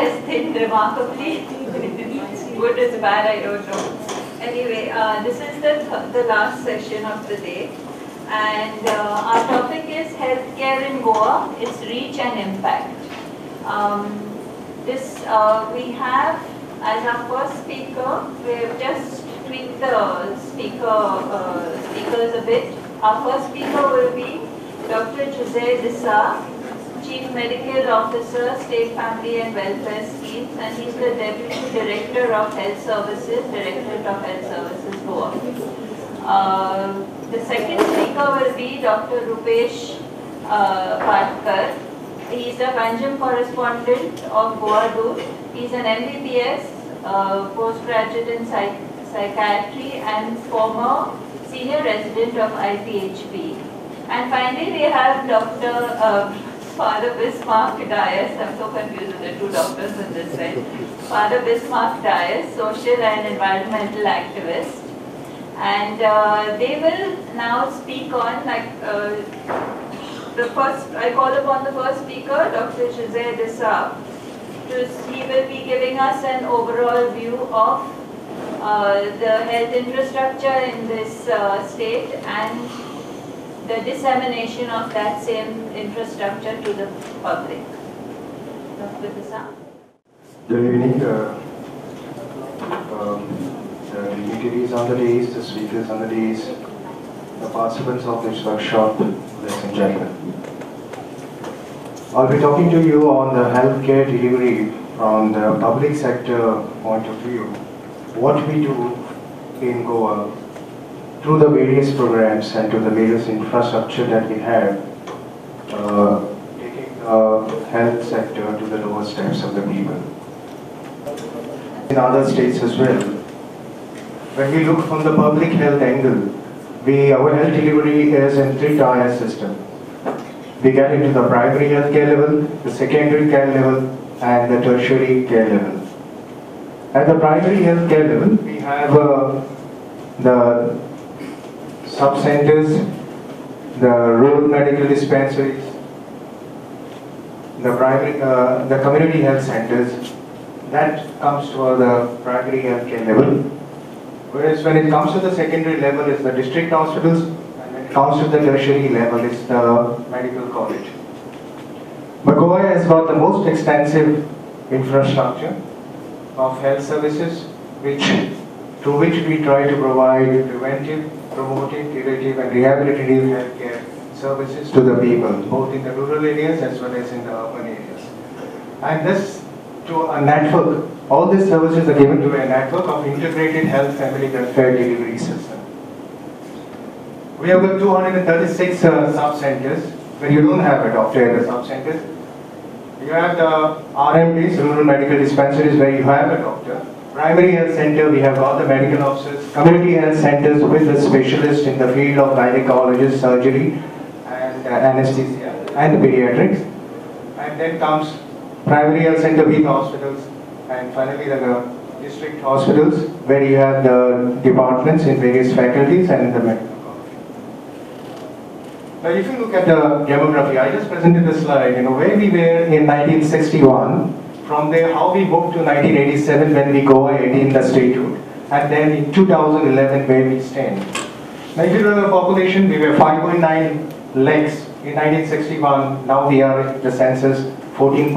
has thinned remarkably. Good is bad, I don't know. Anyway, this is the last session of the day, and our topic is healthcare in Goa, its reach and impact. We have as our first speaker, we have just tweaked the speakers a bit. Our first speaker will be Dr. Jose Disa, Chief Medical Officer, State Family and Welfare Schemes, and he's the Deputy Director of Health Services, Directorate of Health Services, Goa. The second speaker will be Dr. Rupesh Patkar. He's a Panjim correspondent of Goa Doot. He's an MBBS, postgraduate in psychiatry and former senior resident of IPHP. And finally we have Dr. Father Bismarck Dias. I'm so confused with the two doctors in this side. Father Bismarck Dias, social and environmental activist. And they will now speak on, I call upon the first speaker, Dr. Jose Disa. He will be giving us an overall view of the health infrastructure in this state and the dissemination of that same infrastructure to the public. Dr. Disa. Good evening. The dignitaries on the days, the speakers on the days, the participants of this workshop, ladies and gentlemen. I'll be talking to you on the healthcare delivery from the public sector point of view. What we do in Goa through the various programs and to the various infrastructure that we have, taking the health sector to the lower steps of the people. In other states as well, when we look from the public health angle, our health delivery is in three-tier system. We get into the primary health care level, the secondary care level, and the tertiary care level. At the primary health care level, we have the sub-centers, the rural medical dispensaries, the community health centers. That comes to the primary health care level. Whereas when it comes to the secondary level, it's the district hospitals, and when it comes to the tertiary level, it's the medical college. But Goa has got the most extensive infrastructure of health services, through which we try to provide preventive, promotive, curative and rehabilitative healthcare services to the people, both in the rural areas as well as in the urban areas. And this to a network, all these services are given to a network of integrated health family welfare delivery system. We have got 236 sub-centers where you don't have a doctor in the sub-centers. You have the RMDs, rural medical dispensaries, where you have a doctor. Primary health center, we have got the medical officers. Community health centers with the specialists in the field of gynecology, surgery, and anesthesia, and pediatrics. And then comes primary health center with hospitals, and finally the district hospitals, where you have the departments in various faculties and in the medical college. Now, if you look at the demography, I just presented the slide, where we were in 1961, from there how we moved to 1987 when we go in the statehood, and then in 2011 where we stand. Now, if you look at the population, we were 5.9 lakhs in 1961. Now we are in the census 14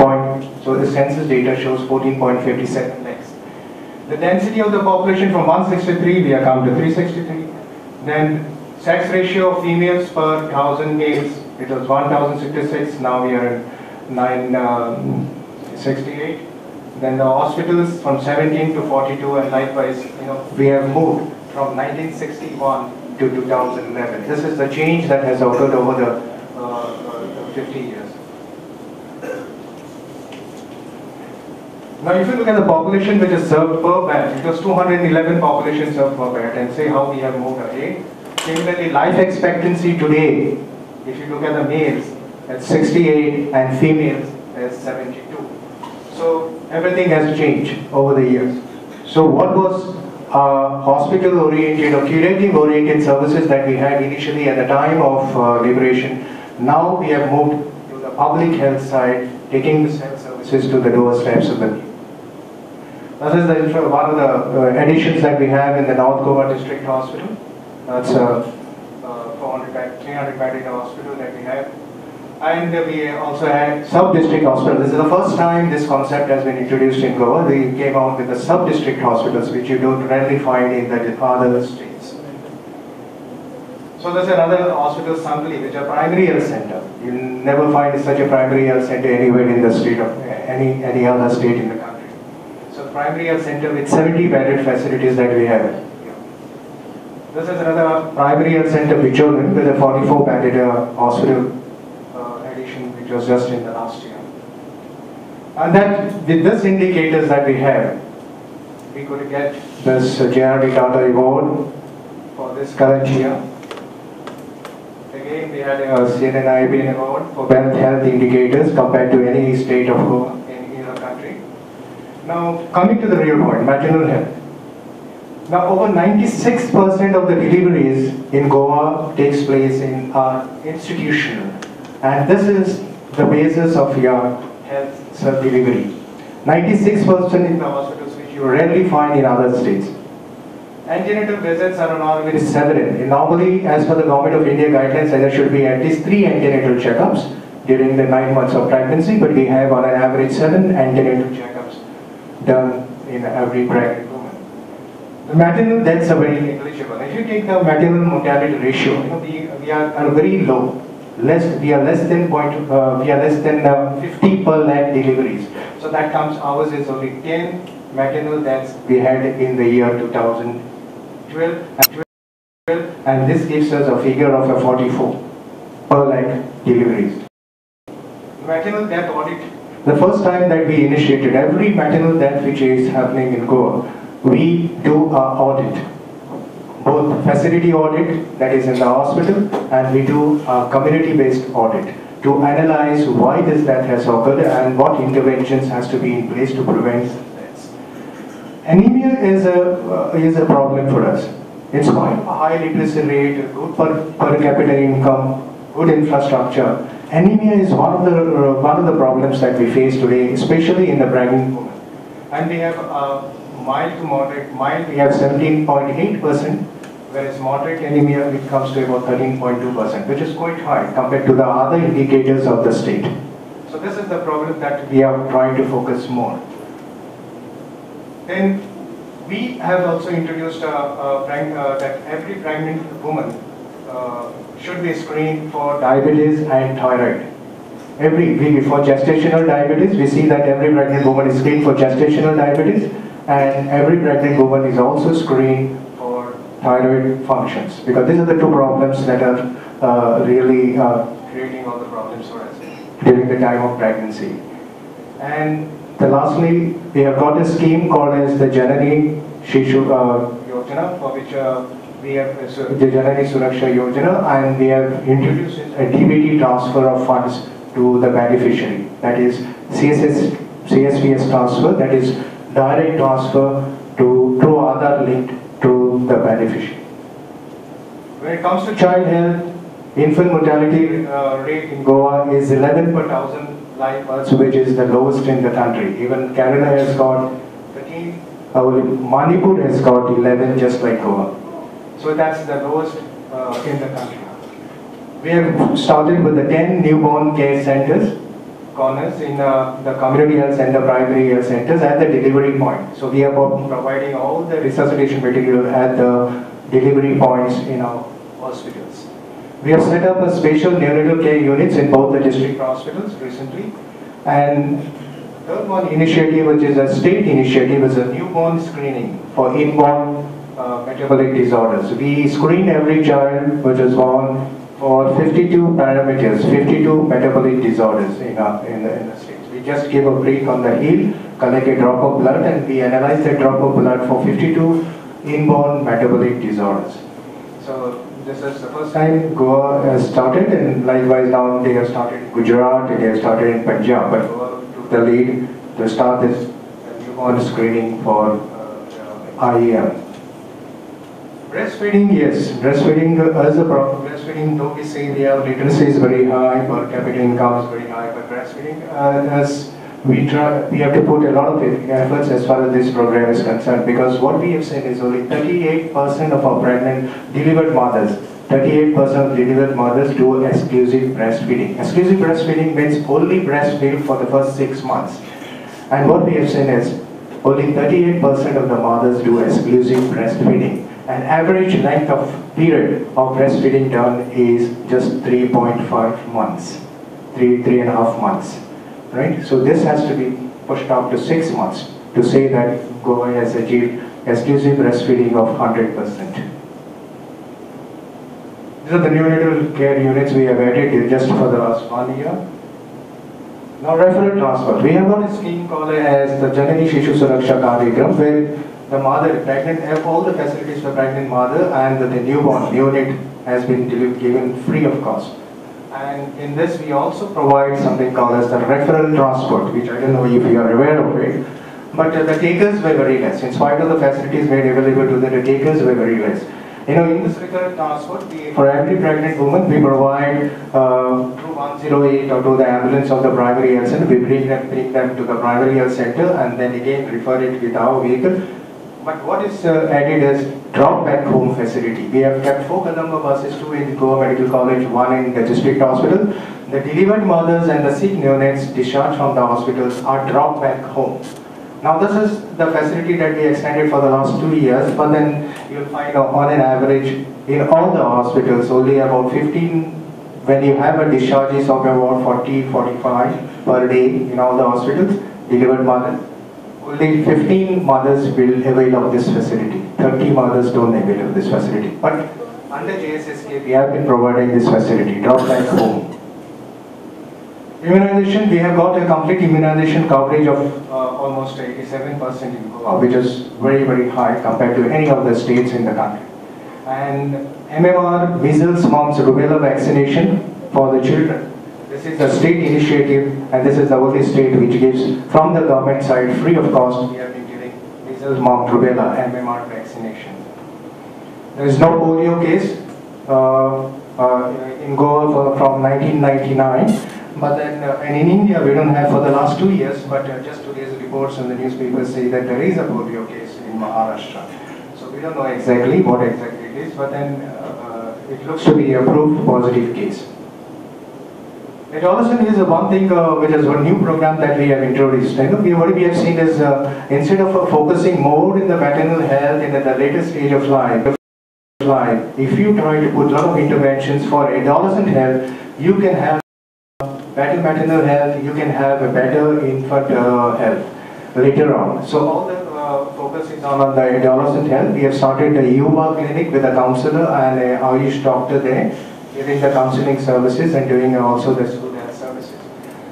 so the census data shows 14.57 lakhs. The density of the population from 163, we are come to 363. Then sex ratio of females per 1,000 males, it was 1,066, now we are at 968. Then the hospitals from 17 to 42, and likewise, we have moved from 1961 to 2011. This is the change that has occurred over the 50 years. Now, if you look at the population which is served per bed, it was 211 population served per bed, and say how we have moved ahead. Similarly, life expectancy today, if you look at the males, it's 68 and females is 72. So everything has changed over the years. So what was hospital-oriented or curative-oriented services that we had initially at the time of liberation, now we have moved to the public health side, taking this health service services to the doorsteps of the people. This is one of the additions that we have in the North Goa District Hospital. That's a 300-bedded hospital that we have. And we also had sub-district hospital. This is the first time this concept has been introduced in Goa. We came out with the sub-district hospitals, which you don't rarely find in the other states. So there's another hospital, Sangli, which is a primary health center. You never find such a primary health center anywhere in the state of any other state in the country. So primary health center with 70 bedded facilities that we have. This is another primary health center, Bicholim, with a 44 bedded hospital addition, which was just in the last year. And that with this indicators that we have, we could get this JRD Tata Award for this current year. Again, we had a CNNIB award for best health indicators compared to any state of Goa in the country. Now, coming to the real point, maternal health. Now, over 96% of the deliveries in Goa takes place in our institutional, and this is the basis of your health delivery. 96% in the hospitals, which you rarely find in other states. Antenatal visits are normally several. Normally, as per the Government of India guidelines, there should be at least 3 antenatal checkups during the 9 months of pregnancy, but we have on an average 7 antenatal checkups done in every pregnant woman. The maternal deaths are very negligible. If you take the maternal mortality ratio, we are very low. We are less than 50 per lakh deliveries. So that comes, ours is only 10 maternal deaths we had in the year 2012, and this gives us a figure of a 44 per lakh deliveries. Maternal death audit, the first time that we initiated every maternal death which is happening in Goa, we do our audit, both facility audit that is in the hospital, and we do a community-based audit to analyze why this death has occurred and what interventions has to be in place to prevent deaths. Anemia is a problem for us. In spite of a high literacy rate, good per capita income, good infrastructure, anemia is one of the problems that we face today, especially in the pregnant woman. And we have mild to moderate. Mild, we have 17.8%, whereas moderate anemia, it comes to about 13.2%, which is quite high compared to the other indicators of the state. So this is the problem that we are trying to focus more. Then we have also introduced that every pregnant woman should be screened for diabetes and thyroid. Every week for gestational diabetes, we see that every pregnant woman is screened for gestational diabetes, and every pregnant woman is also screened for thyroid functions, because these are the two problems that are really creating all the problems for us during the time of pregnancy. And lastly, we have got a scheme called as the Janani Shishu Yojana, for which we have the Janani Suraksha Yojana, and we have introduced a DBT transfer of funds to the beneficiary. That is CSVS transfer, that is direct transfer to Aadhaar linked to the beneficiary. When it comes to child health, infant mortality rate in Goa is 11 per 1,000 live births, which is the lowest in the country. Even Kerala has got 13, Manipur has got 11, just like Goa. So that's the lowest in the country. We have started with the 10 newborn care centers, corners in the community health center, primary health centers at the delivery point. So we are providing all the resuscitation material at the delivery points in our hospitals. We have set up a special neonatal care units in both the district hospitals recently. And third one initiative, which is a state initiative, is a newborn screening for inborn metabolic disorders. We screen every child which is born for 52 parameters, 52 metabolic disorders in the states. We just give a break on the heel, collect a drop of blood, and we analyze that drop of blood for 52 inborn metabolic disorders. So this is the first time Goa has started, and likewise now they have started in Gujarat, and they have started in Punjab, but Goa took the lead to start this newborn screening for IEM. Breastfeeding, yes, breastfeeding is a problem. Breastfeeding, though we say literacy is very high, per capita income is very high, but breastfeeding, as we have to put a lot of efforts as far as this program is concerned, because what we have seen is only 38% of our pregnant delivered mothers, 38% of delivered mothers do exclusive breastfeeding. Exclusive breastfeeding means only breastfeed for the first 6 months. And what we have seen is only 38% of the mothers do exclusive breastfeeding. An average length of period of breastfeeding done is just 3.5 months, 3.5 months, right? So this has to be pushed up to 6 months to say that Goa has achieved exclusive breastfeeding of 100%. These are the neonatal care units we have added just for the last 1 year. Now referral transport. We have got a scheme called as the Janani Shishu Suraksha Karyagram, where the mother, pregnant, have all the facilities for pregnant mother and the newborn, neonate has been given free of cost. And in this we also provide something called as the referral transport, which I don't know if you are aware of it, but the takers were very less. In spite of the facilities made available to the takers were very less. You know, in this referral transport, for every pregnant woman, we provide through 108 or to the ambulance of the primary health center, we bring them to the primary health center and then again refer it with our vehicle. But what is added is drop back home facility. We have kept 4 Colombo buses, 2 in Goa Medical College, 1 in the district hospital. The delivered mothers and the sick neonates discharged from the hospitals are dropped back home. Now this is the facility that we extended for the last 2 years, but then you'll find on an average in all the hospitals only about 15, when you have a discharges of about 40, 45 per day in all the hospitals, delivered mothers. Only 15 mothers will avail of this facility. 30 mothers don't avail of this facility. But under JSSK, we have been providing this facility, drop back home. Immunization, we have got a complete immunization coverage of almost 87% in Goa, which is very, very high compared to any of the states in the country. And MMR, measles, mumps, rubella vaccination for the children. This is a state initiative, and this is the only state which gives from the government side free of cost. We have been giving measles, mumps, rubella, MMR vaccination. There is no polio case in Goa from 1999, but then and in India we don't have for the last 2 years. But just today's reports in the newspapers say that there is a polio case in Maharashtra. So we don't know exactly what exactly it is, but then it looks to be a proof positive case. Adolescent is one thing which is one new program that we have introduced. And what we have seen is instead of focusing more in the maternal health in the later stage of life, if you try to put a lot of interventions for adolescent health, you can have better maternal health, you can have a better infant health later on. So all the focus is on the adolescent health. We have started a Yuva clinic with a counselor and a Ayush doctor there, giving the counseling services and doing also the school health services.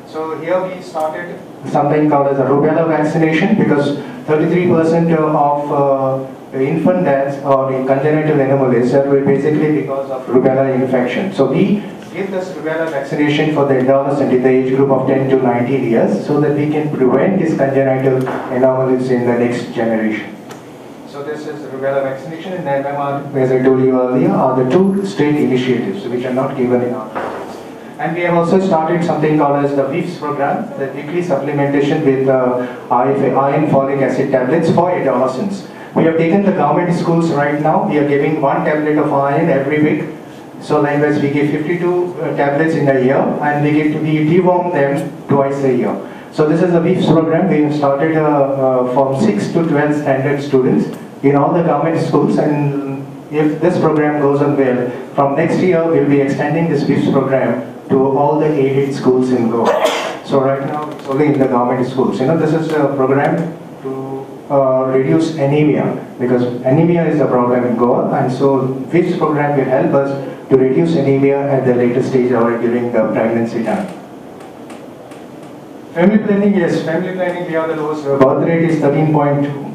So here we started something called as a rubella vaccination, because 33% of infant deaths or congenital anomalies are basically because of rubella infection. So we give this rubella vaccination for the adolescent in the age group of 10 to 19 years so that we can prevent these congenital anomalies in the next generation. So this is rubella vaccination and MMR, as I told you earlier, are the 2 state initiatives which are not given in our countries. And we have also started something called as the WIFS program, the weekly supplementation with iron folic acid tablets for adolescents. We have taken the government schools right now, we are giving 1 tablet of iron every week. So likewise we give 52 tablets in a year, and we deworm them twice a year. So this is a WIFS program. We have started from 6 to 12 standard students in all the government schools, and if this program goes on well, from next year we'll be extending this WIFS program to all the aided schools in Goa. So right now it's only in the government schools. You know, this is a program to reduce anemia, because anemia is a problem in Goa, and so WIFS program will help us to reduce anemia at the later stage or during the pregnancy time. Family planning, yes, family planning, we have the lowest birth rate is 13.2,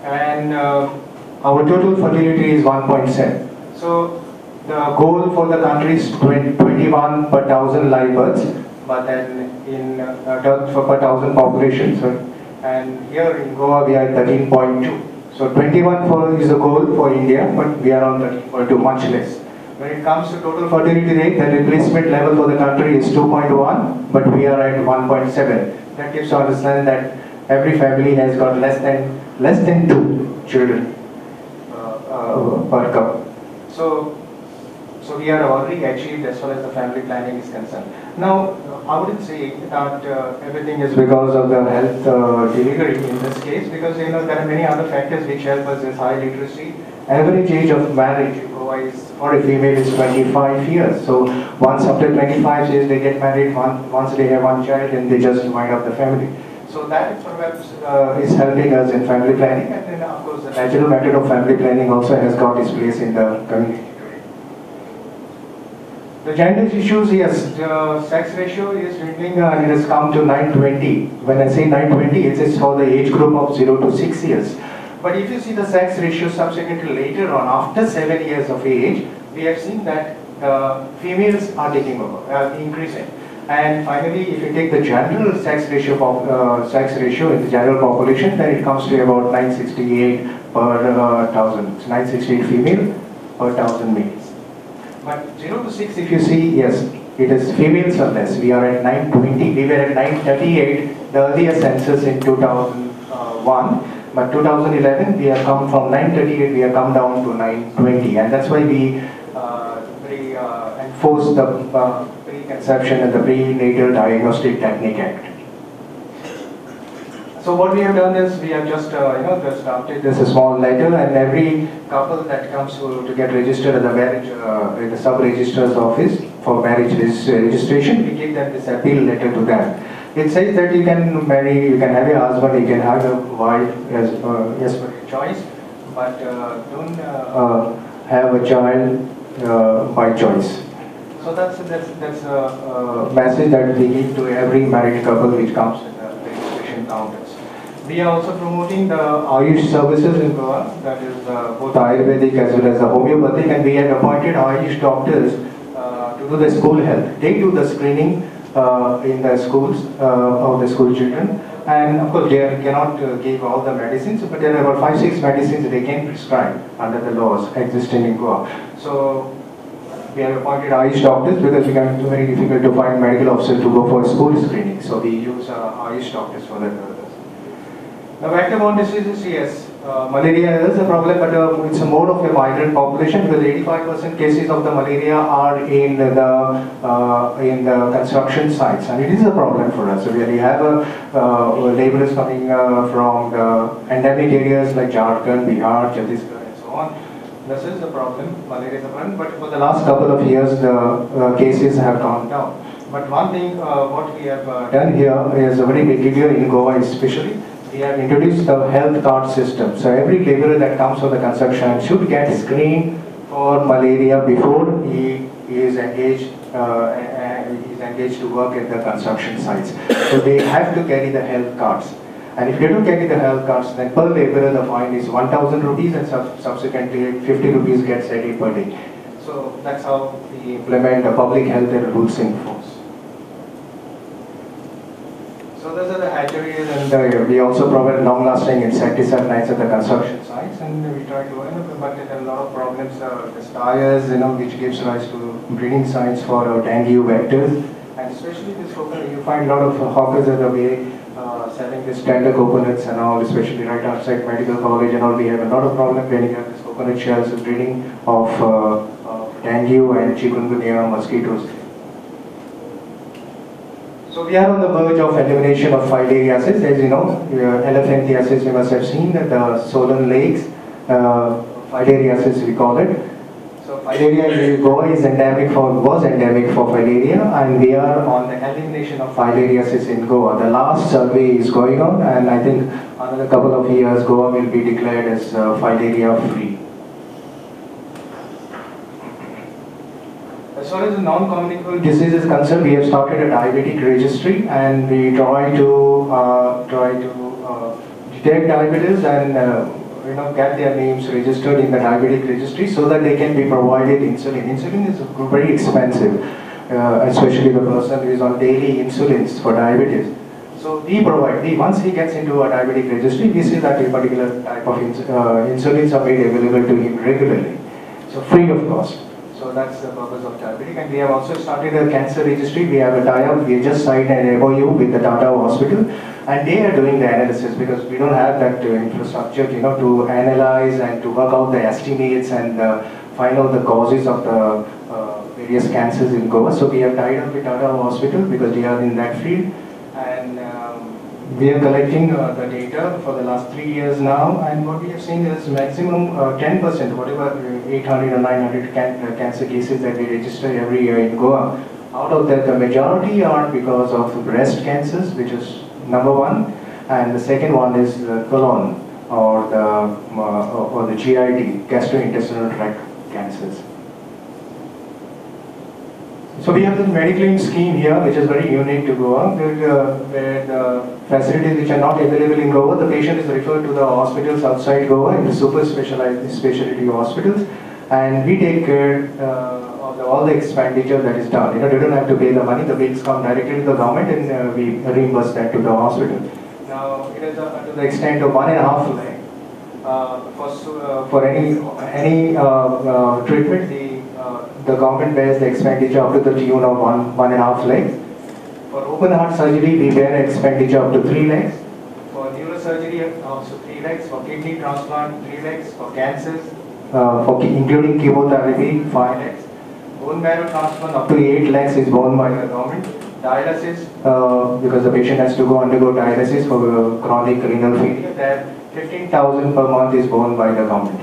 and our total fertility is 1.7. So the goal for the country is 21 per 1,000 live births, but then in per 1,000 population. So, and here in Goa we are 13.2. So 21 is the goal for India, but we are on 13.2, much less. When it comes to total fertility rate, the replacement level for the country is 2.1, but we are at 1.7. that gives to understand that every family has got less than 2 children per couple. So we are already achieved as far as the family planning is concerned. Now, I wouldn't say that everything is because of the health delivery in this case, because there are many other factors which help us. Is high literacy. Average age of marriage in Goa is, for a female, is 25 years. So once after 25 years they get married, once they have one child, and they just wind up the family. So that perhaps is helping us in family planning, and then of course the natural method of family planning also has got its place in the community. The gender issues, yes, the sex ratio is dwindling and it has come to 9:20. When I say 9:20, it is for the age group of 0 to 6 years. But if you see the sex ratio subsequently later on, after 7 years of age, we have seen that females are taking over, increasing. And finally, if you take the general sex ratio in the general population, then it comes to about 968 per 1,000. 968 female per 1,000 males. But 0 to 6, if you see, yes, it is females are less. We are at 920. We were at 938, the earlier census in 2001. But 2011, we have come from 938, we have come down to 920. And that's why we enforce the preconception and the prenatal diagnostic technique act. So what we have done is we have just just drafted this small letter, and every couple that comes to get registered at the marriage in the sub-registrar's office for marriage registration, we give them this appeal letter to them. It says that you can marry, you can have a husband, you can have a wife as yes for your choice, but don't have a child by choice. So that's a message that we give to every married couple which comes in the registration counters. We are also promoting the Ayush services in Goa, that is both Ayurvedic as well as the homeopathic, and we have appointed Ayush doctors to do the school health. They do the screening in the schools of the school children, and of course they cannot give all the medicines, but there are about 5-6 medicines they can prescribe under the laws existing in Goa. So we have appointed Ayush doctors because it becomes very difficult to find medical officers to go for school screening. So we use Ayush doctors for that purpose. Now, vector-borne diseases, yes, malaria is a problem, but it's a more of a migrant population because 85% cases of the malaria are in the construction sites, and it is a problem for us. So we have laborers coming from the endemic areas like Jharkhand, Bihar, Chhattisgarh, and so on. This is the problem. Malaria is a problem, but for the last couple of years, the cases have gone down. But one thing, what we have done here is very peculiar in Goa, especially. We have introduced the health card system. So every laborer that comes for the construction should get screened for malaria before he is engaged to work at the construction sites. So they have to carry the health cards. And if they don't carry the health cards, then per laborer the fine is 1,000 rupees, and subsequently 50 rupees gets added per day. So that's how we implement the public health rules in force. So those are the hatcheries, and we also provide long-lasting insecticide nets at the construction sites, and we try to, but there are a lot of problems. The tires, which gives rise to breeding sites for dengue vectors, and especially this coconut, you find a lot of hawkers at the way selling these tender coconuts and all, especially right outside medical college and all. We have a lot of problem when you have this coconut shells breeding of dengue and chikungunya mosquitoes. So we are on the verge of elimination of filariasis. As you know, elephantiasis, you must have seen that the swollen legs, filariasis we call it. So filaria in Goa was endemic for filaria, and we are on the elimination of filariasis in Goa. The last survey is going on, and I think another couple of years Goa will be declared as filaria free. As far as the non-communicable disease is concerned, we have started a diabetic registry, and we try to detect diabetes and get their names registered in the diabetic registry so that they can be provided insulin. Insulin is very expensive, especially the person who is on daily insulins for diabetes. So we provide, once he gets into a diabetic registry, we see that a particular type of insulins are made available to him regularly, so free of cost. So that's the purpose of diabetic. And we have also started a cancer registry. We have a tie-up. We just signed an MOU with the Tata Hospital, and they are doing the analysis because we don't have that infrastructure, to analyze and to work out the estimates and find out the causes of the various cancers in Goa. So we have tied up with Tata Hospital because they are in that field, and we are collecting the data for the last 3 years now, and what we have seen is maximum 10%, whatever 800 or 900 cancer cases that we register every year in Goa. Out of that, the majority are because of breast cancers, which is number one, and the second one is the colon or the GIT, gastrointestinal tract cancers. So we have the Mediclaim scheme here, which is very unique to Goa, where the facilities which are not available in Goa, the patient is referred to the hospitals outside Goa, in the super specialized specialty hospitals, and we take care of all the expenditure that is done. They don't have to pay the money, the bills come directly to the government, and we reimburse that to the hospital. Now, it is to the extent of 1.5 lakh. For any treatment, the government bears the expenditure up to the tune of 1.5 lakhs. For open heart surgery, we bear expenditure up to 3 lakhs. For neurosurgery, also 3 lakhs. For kidney transplant, 3 lakhs. For cancers, including chemotherapy, 5 lakhs. Bone marrow transplant up to 8 lakhs is borne by the government. Dialysis, because the patient has to undergo dialysis for chronic renal failure, that 15,000 per month is borne by the government.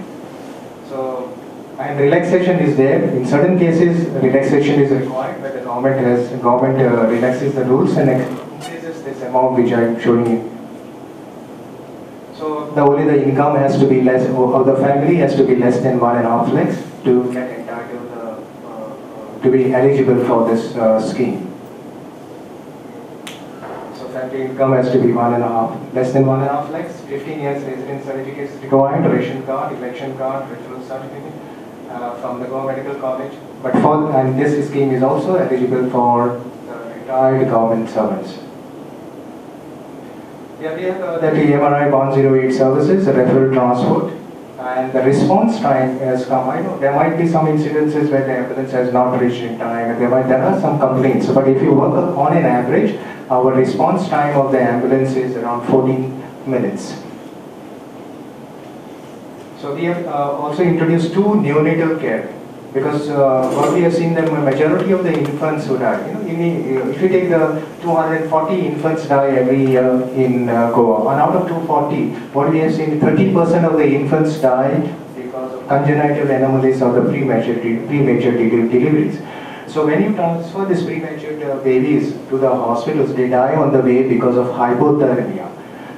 So, and relaxation is there. In certain cases, relaxation is required, but the government relaxes the rules and increases this amount which I am showing you. So only the income has to be less, or the family has to be less than 1.5 lakhs to get entitled to be eligible for this scheme. So family income has to be less than 1.5 lakhs. 15 years residence certificate is required, ration card, election card, referral certificate from the Goa Medical College. And this scheme is also eligible for retired government servants. Yeah, we have the MRI 108 services, the referral transport, and the response time has come. I know there might be some incidences where the ambulance has not reached in time, and there are some complaints. But if you work on an average, our response time of the ambulance is around 14 minutes. So we have also introduced 2 neonatal care, because what we have seen, the majority of the infants who die, if you take the 240 infants die every year in Goa, and out of 240, what we have seen, 30% of the infants die because of congenital anomalies or the premature deliveries. So when you transfer these premature babies to the hospitals, they die on the way because of hypothermia.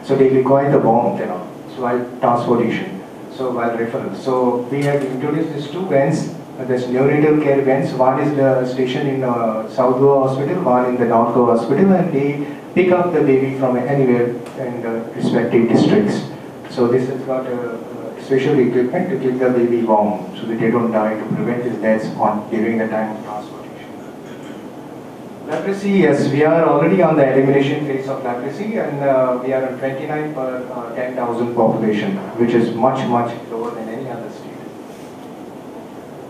So they require the warmth, so while transportation. So while referral. So we have introduced these 2 vans, this neonatal care vans. One is the station in South Goa Hospital, one in the North Goa Hospital, and they pick up the baby from anywhere in the respective districts. So this has got special equipment to keep the baby warm so that they don't die, to prevent his deaths during the time of transportation. Leprosy, yes, we are already on the elimination phase of leprosy, and we are on 29 per 10,000 population, which is much lower than any other state.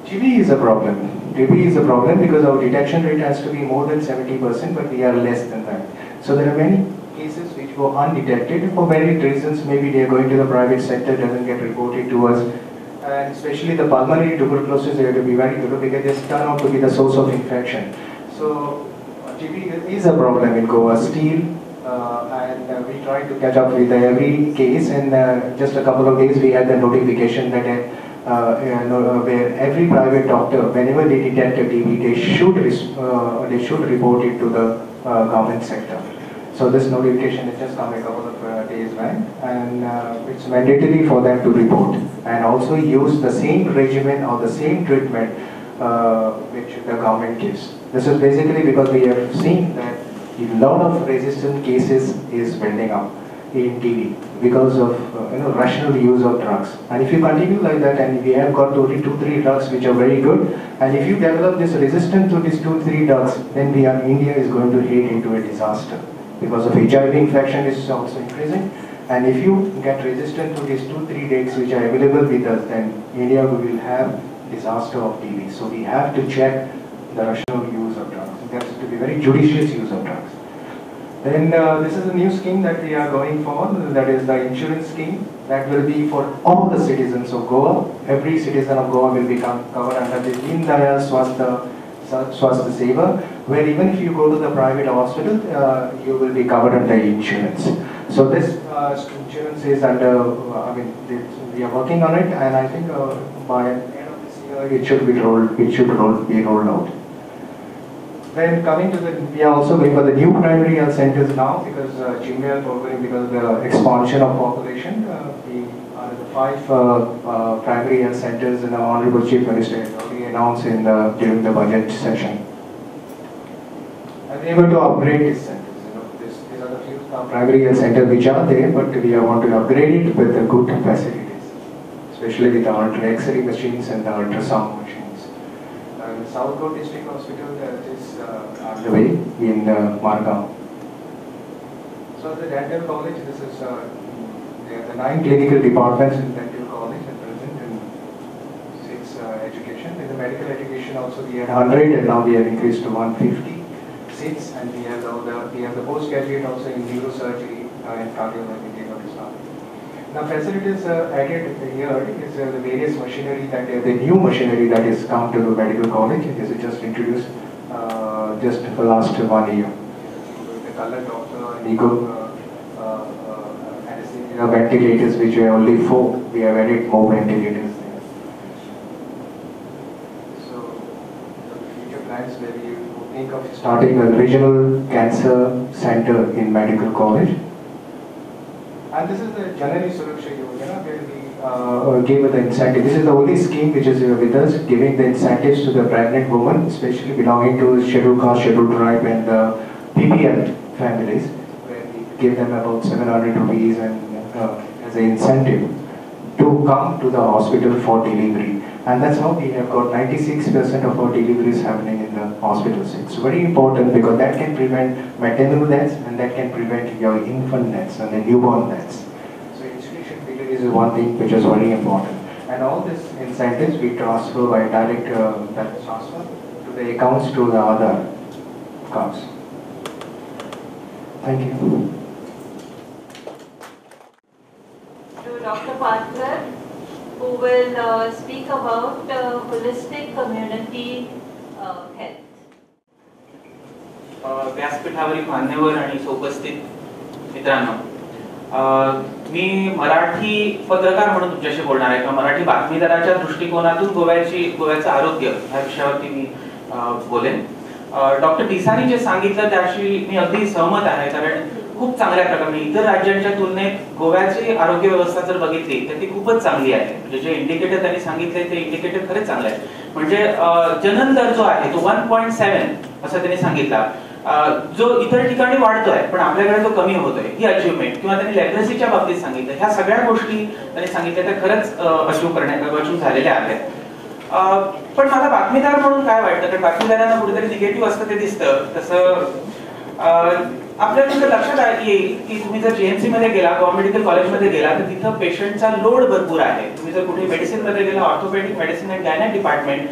TB is a problem. TB is a problem because our detection rate has to be more than 70%, but we are less than that. So there are many cases which go undetected for various reasons. Maybe they are going to the private sector, doesn't get reported to us. And especially the pulmonary tuberculosis, they have to be very good because they turn out to be the source of infection. So TB is a problem in Goa still, and we try to catch up with every case. And just a couple of days we had the notification that where every private doctor, whenever they detect a TB, they should report it to the government sector. So this notification has just come a couple of days back, and it's mandatory for them to report and also use the same regimen or the same treatment which the government gives. This is basically because we have seen that a lot of resistant cases is building up in TB because of rational use of drugs. And if you continue like that, and we have got only 2-3 drugs which are very good, and if you develop this resistance to these 2-3 drugs, then India is going to head into a disaster because of HIV infection is also increasing. And if you get resistant to these 2-3 drugs which are available with us, then India will have disaster of TB. So we have to check the rational use of drugs. There has to be very judicious use of drugs. Then this is a new scheme that we are going for, that is the insurance scheme that will be for all the citizens of Goa. Every citizen of Goa will become covered under the Deen Dayal Swasthya Seva, where even if you go to the private hospital, you will be covered under insurance. So this insurance is under, we are working on it, and I think by the end of this year it should be rolled out. Then coming to we are also going for the new primary health centers now, because Chinmayal program, because of the expansion of population, we are the 5 primary health centers, and the Honorable Chief Minister has already announced during the budget session. And we are able to upgrade these centers. These are the few primary health centers which are there, but we want to upgrade it with the good facilities, especially with the X-ray machines and the ultrasound machines. South Goa District Hospital is on the way in Margao. So the dental college, this is there are the 9 clinical departments in dental college at present, and 6 education. In the medical education also we had 100, and now we have increased to 150 seats, and we have the postgraduate also in neurosurgery and cardiology. Now facilities added here is the various machinery the new machinery that is come to the medical college. It is just introduced just for last 1 year. The color doctor, ego, anesthesia, ventilators, which were only 4, we have added more ventilators there. So the future plans where we think of starting a regional cancer center in medical college. And this is the Janani Suraksha Yojana, where we gave the incentive. This is the only scheme which is with us, giving the incentives to the pregnant women, especially belonging to scheduled caste, scheduled tribe, and PPL families, where we give them about 700 rupees as an incentive to come to the hospital for delivery. And that's how we have got 96% of our deliveries happening in the hospitals. It's very important because that can prevent maternal deaths, and that can prevent your infant deaths and the newborn deaths. So institution delivery is one thing which is very important. And all these incentives we transfer by direct transfer to the accounts to the other accounts. Thank you. To Dr. Parker, who will speak about holistic community health. व्यासपीठावरील मान्यवर आणि उपस्थित मित्रांनो, मी मराठी पत्रकार म्हणून तुमच्याशी बोलणार आहे, किंवा मराठी बातमीदाराच्या दृष्टिकोनातून गोव्याचं आरोग्य या विषयावरती मी बोलेन. डॉक्टर टिसानी जे सांगितलं त्याशी मी अगदी सहमत आहे, कारण खूप चांगल्या प्रकारे इतर राज्यांच्या तुलनेत गोव्याची आरोग्य व्यवस्था जर बघितली तर ती खूपच चांगली आहे. म्हणजे जे इंडिकेटर त्यांनी सांगितले ते इंडिकेटर खरंच चांगले आहे. म्हणजे जनन दर जो आहे तो 1.7 असं त्यांनी सांगितला, जो इतर ठिकाणी वाढतोय पण आपल्याकडे तो कमी होतोय, ही अचीवमेंट. किंवा त्यांनी लेप्रेसीच्या बाबतीत सांगितलं, ह्या सगळ्या गोष्टी त्यांनी सांगितल्या त्या खरंच अचीव झालेल्या आहेत. पण मला बातमीदार म्हणून काय वाटतं, कारण बातमीदारांना कुठेतरी निगेटिव्ह असतं ते दिसतं, तसं आपल्याला लक्षात येईल की तुम्ही जर जीएमसी मध्ये गेला, गोवा मेडिकल कॉलेजमध्ये गेला, तर तिथं पेशंटचा लोड भरपूर आहे. तुम्ही जर कुठे मेडिसिन मध्ये गेला, orthopaedic medicine and gynaec department,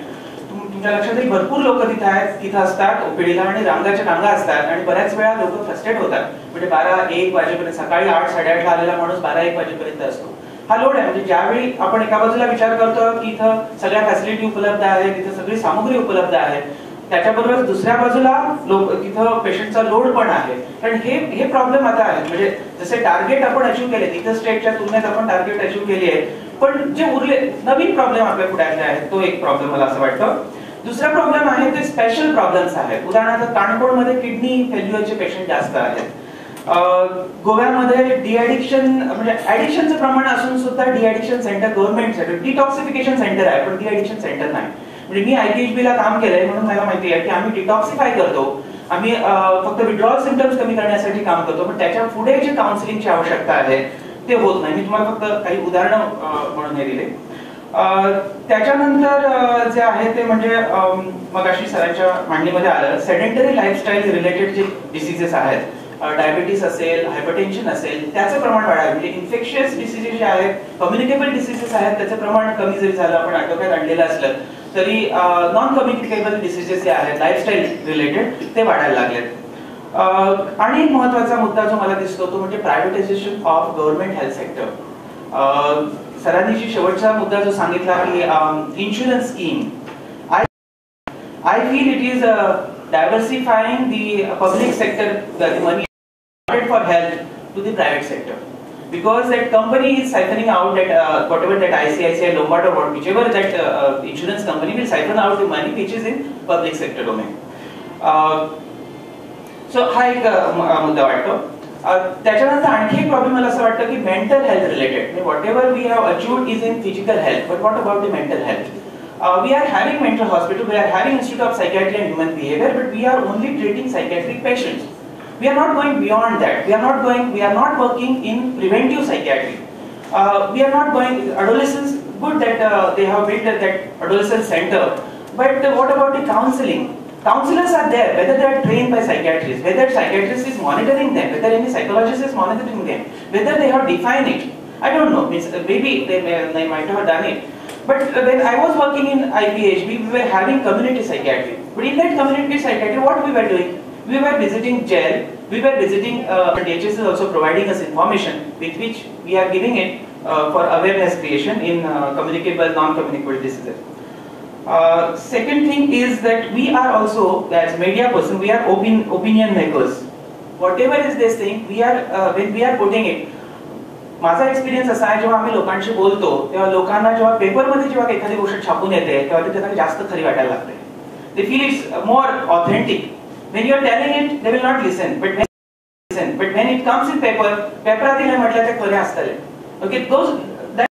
तुमच्या लक्षात येईल भरपूर लोक तिथं असतात ओपीडीला, आणि रांगाच्या रांगा असतात, आणि बऱ्याच वेळा लोक फ्रस्ट्रेट होतात. म्हणजे 12-1 वाजेपर्यंत, सकाळी 8-8:30 ला आलेला माणूस 12-1 वाजेपर्यंत असतो. हा लोड आहे. म्हणजे ज्यावेळी आपण एका बाजूला विचार करतो की इथं सगळ्या फॅसिलिटी उपलब्ध आहेत, तिथं सगळी सामुग्री उपलब्ध आहे, त्याच्याबरोबर दुसऱ्या बाजूला तिथं पेशंटचा लोड पण आहे. कारण हे प्रॉब्लेम आता आहे. म्हणजे जसे टार्गेट आपण अचीव्ह केले, इतर स्टेटच्या तुलनेत आपण टार्गेट अचीव्ह केली आहे, पण जे उरले नवीन प्रॉब्लेम आपल्या पुढे आहेत, तो एक प्रॉब्लेम मला असं वाटतं. दुसरा प्रॉब्लेम आहे ते स्पेशल प्रॉब्लेम्स आहेत. उदाहरणार्थ काणकोणमध्ये किडनी फेल्युअरचे पेशंट जास्त आहेत. गोव्यामध्ये डिॲडिक्शन म्हणजे ऍडिक्शनचं प्रमाण असून सुद्धा deaddiction centre government centre, detoxification centre आहे, पण डिॲडिक्शन सेंटर नाही. म्हणजे मी IPHB ला काम केलंय म्हणून मला माहिती आहे की आम्ही डिटॉक्सिफाय करतो, आम्ही फक्त विड्रॉल सिम्पटम्स कमी करण्यासाठी काम करतो, पण त्याच्या पुढे जे काउन्सिलिंगची आवश्यकता आहे ते होत नाही. मी तुम्हाला फक्त काही उदाहरणं म्हणून हे दिले. त्याच्यानंतर जे आहे ते म्हणजे मगाशी सरांच्या मांडणीमध्ये आलं, सेडेंटरी लाईफस्टाईल रिलेटेड जे डिसीजेस आहेत, डायबिटीस असेल, हायपरटेन्शन असेल, त्याचं प्रमाण वाढावं. म्हणजे इन्फेक्शियस डिसीजेस जे आहेत, कम्युनिकेबल डिसीजेस आहेत, त्याचं प्रमाण कमी जरी झालं, आपण आटोक्यात आणलेलं असलं तरी नॉन कम्युनिकेबल डिसीजेस जे आहेत, लाईफस्टाईल रिलेटेड, ते वाढायला लागलेत. आणि एक महत्त्वाचा मुद्दा जो मला दिसतो तो म्हणजे privatisation of government health sector. सरांनी जी शेवटचा मुद्दा जो सांगितला की insurance scheme, I feel it is diversifying the public sector, the money for health to the private sector, because that company is siphoning out that whatever that ICICI, Lombard or whichever that insurance company will siphon out the money which is in public sector domain. So हा एक मुद्दा वाटतो. त्याच्यानंतर आणखी एक problem मला असं वाटतं की mental health related, whatever we have achieved is in physical health, but what about the mental health? We are having mental hospital, we are having Institute of Psychiatry and Human Behavior, but we are only treating psychiatric patients. We are not going beyond that. We are not working in preventive psychiatry. We are not going, adolescents, good that they have built that adolescent center, but what about the counseling? Counselors are there, whether they are trained by psychiatrists, whether psychiatrist is monitoring them, whether any psychologist is monitoring them, whether they have defined it. I don't know, maybe they might have done it. But when I was working in IPH, we were having community psychiatry. But in that community psychiatry, what we were doing? We were visiting jail, we were visiting, DHS is also providing us information with which we are giving it for awareness creation in communicable, non-communicable diseases. Second thing is that we are also, as media person, we are opinion makers. Whatever is this thing, we are, when we are putting it, माझा experience असा आहे, जेव्हा आम्ही लोकांशी बोलतो तेव्हा लोकांना जेव्हा पेपरमध्ये जेव्हा एखादी गोष्ट छापून येते तेव्हा ते त्यांना जास्त खरी वाटायला लागते. They feel it's more authentic. When you are telling it, they will not listen. But when it comes in paper, पेपरातील म्हटलं ते खरे असतले. Okay, that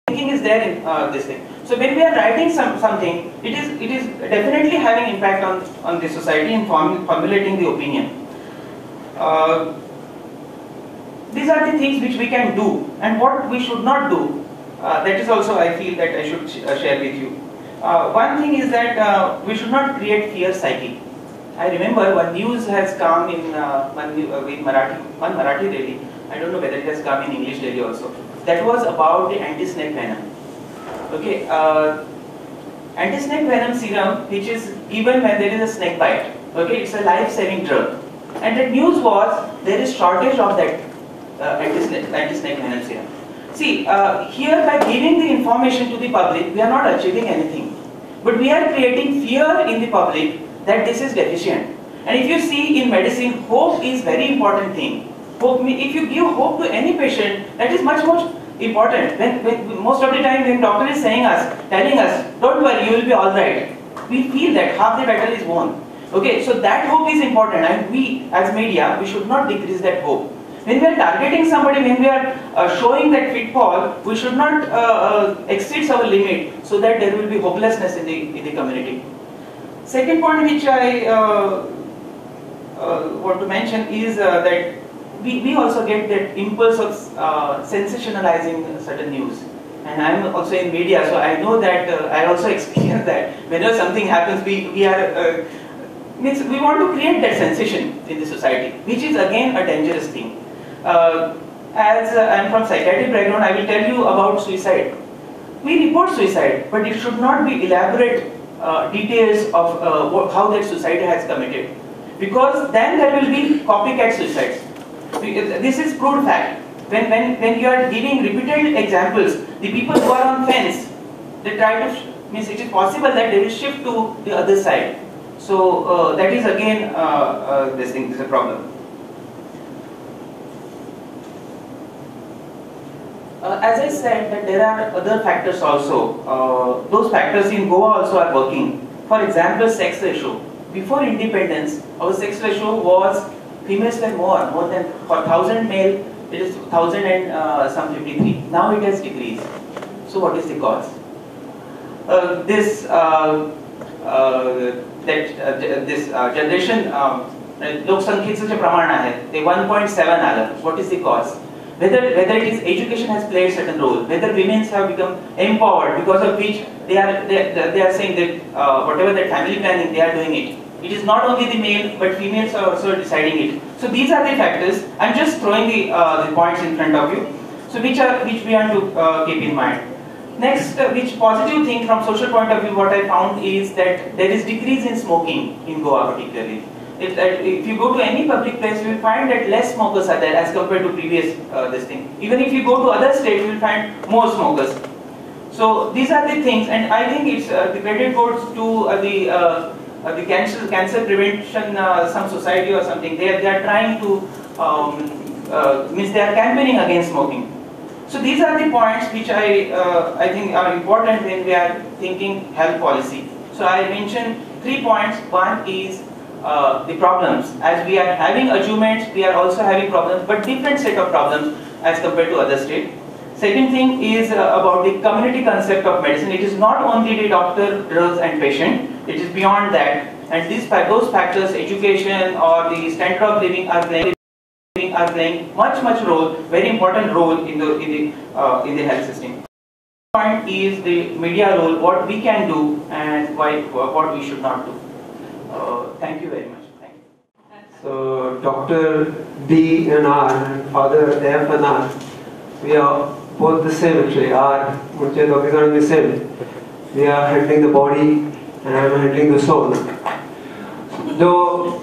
thinking is there in this thing. So when we are writing something, it is definitely having impact on the society and formulating the opinion. These are the things which we can do, and what we should not do. That is also I feel that I should share with you. One thing is that we should not create fear psyche. I remember one news has come in one Marathi daily. I don't know whether it has come in English daily also. That was about the anti-snake venom. Okay, anti-snake venom serum which is given when there is a snake bite. Okay, it's a life-saving drug, and the news was there is shortage of that anti-snake venom serum. See, here by giving the information to the public, we are not achieving anything, but we are creating fear in the public that this is deficient. And if you see in medicine, hope is very important thing. Hope, if you give hope to any patient, that is much more important. When most of the time when doctor is telling us, don't worry, you will be all right, we feel that half the battle is won. Okay, so that hope is important, and we as media, we should not decrease that hope. When we are targeting somebody, when we are showing that pitfall, we should not exceed our limit, so that there will be hopelessness in the community. Second point which I want to mention is that we also get that impulse of sensationalizing certain news. And I am also in media, so I know that I also experience that whenever something happens, we want to create that sensation in the society, which is again a dangerous thing. As I am from psychiatric background, I will tell you about suicide. We report suicide, but it should not be elaborate details of how that suicide has committed, because then there will be copycat suicides. This is proved fact. When you are giving repeated examples, the people who are on fence, they try to means it is possible that they will shift to the other side. So that is again this thing is a problem. As I said, that there are other factors also. Those factors in Goa also are working. For example, sex ratio. Before independence, our sex ratio was females were more than for 1,000 male, it is 1,000 and some 53. Now it has decreased. So what is the cause? This generation लोकसंख्येचं जे प्रमाण आहे ते 1.7 आलं. What is the cause? Whether it is education has played certain role, whether women have become empowered, because of which they are saying that whatever that family planning they are doing it. It is not only the male, but females are also deciding it. So these are the factors. I'm just throwing the points in front of you. So which we have to keep in mind. Next, which positive thing from social point of view, what I found is that there is decrease in smoking in Goa particularly. If you go to any public place, you will find that less smokers are there as compared to previous this thing. Even if you go to other states, you will find more smokers. So these are the things, and I think it's the credit goes to the cancer prevention some society or something. They are trying to means they are campaigning against smoking. So these are the points which I think are important when we are thinking health policy. So I mentioned 3 points. One is the problems. As we are having achievements, we are also having problems, but different set of problems as compared to other states. Second thing is about the community concept of medicine. It is not only the doctor, drugs and patient, it is beyond that. And those factors, education or the standard of living are playing much role, very important role in the health system. Point is the media role, what we can do and what we should not do. Thank you very much. Thank you. So Dr. D and R and Father F and R, we are both the same actually. R, Dr. the same. We are handling the body and I am handling the soul. Though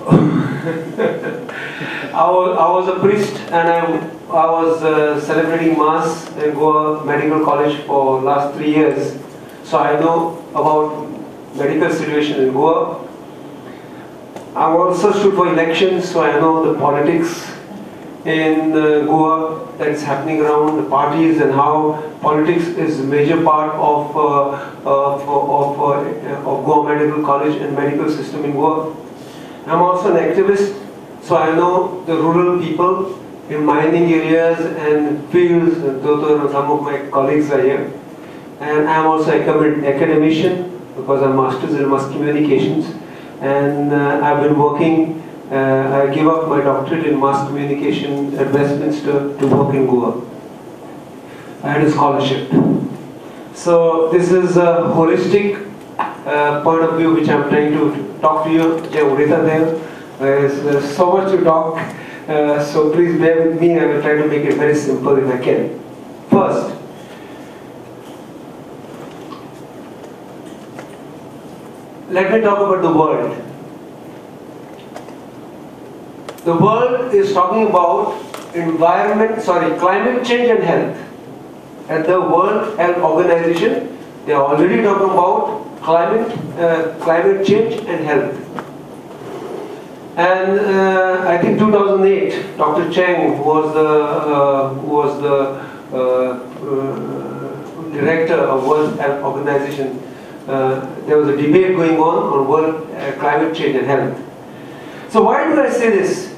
I was a priest and I was celebrating Mass in Goa Medical College for last 3 years. So I know about medical situation in Goa. I also stood for elections, so I know the politics in Goa that is happening around the parties and how politics is a major part of Goa Medical College and medical system in Goa. I'm also an activist, so I know the rural people in mining areas and fields, and some of my colleagues are here. And I'm also an academician because I'm Masters in Mass Communications. And I've been working, I gave up my doctorate in mass communication at Westminster to work in Goa. I had a scholarship. So this is a holistic point of view which I'm trying to talk to you. There's so much to talk, so please bear with me. I will try to make it very simple if I can. First, let me talk about the world. The world is talking about climate change and health. At the World Health Organization, they are already talking about climate change and health. And I think 2008, Dr. Cheng, who was the director of World Health Organization, there was a debate going on world climate change and health. So why do I say this?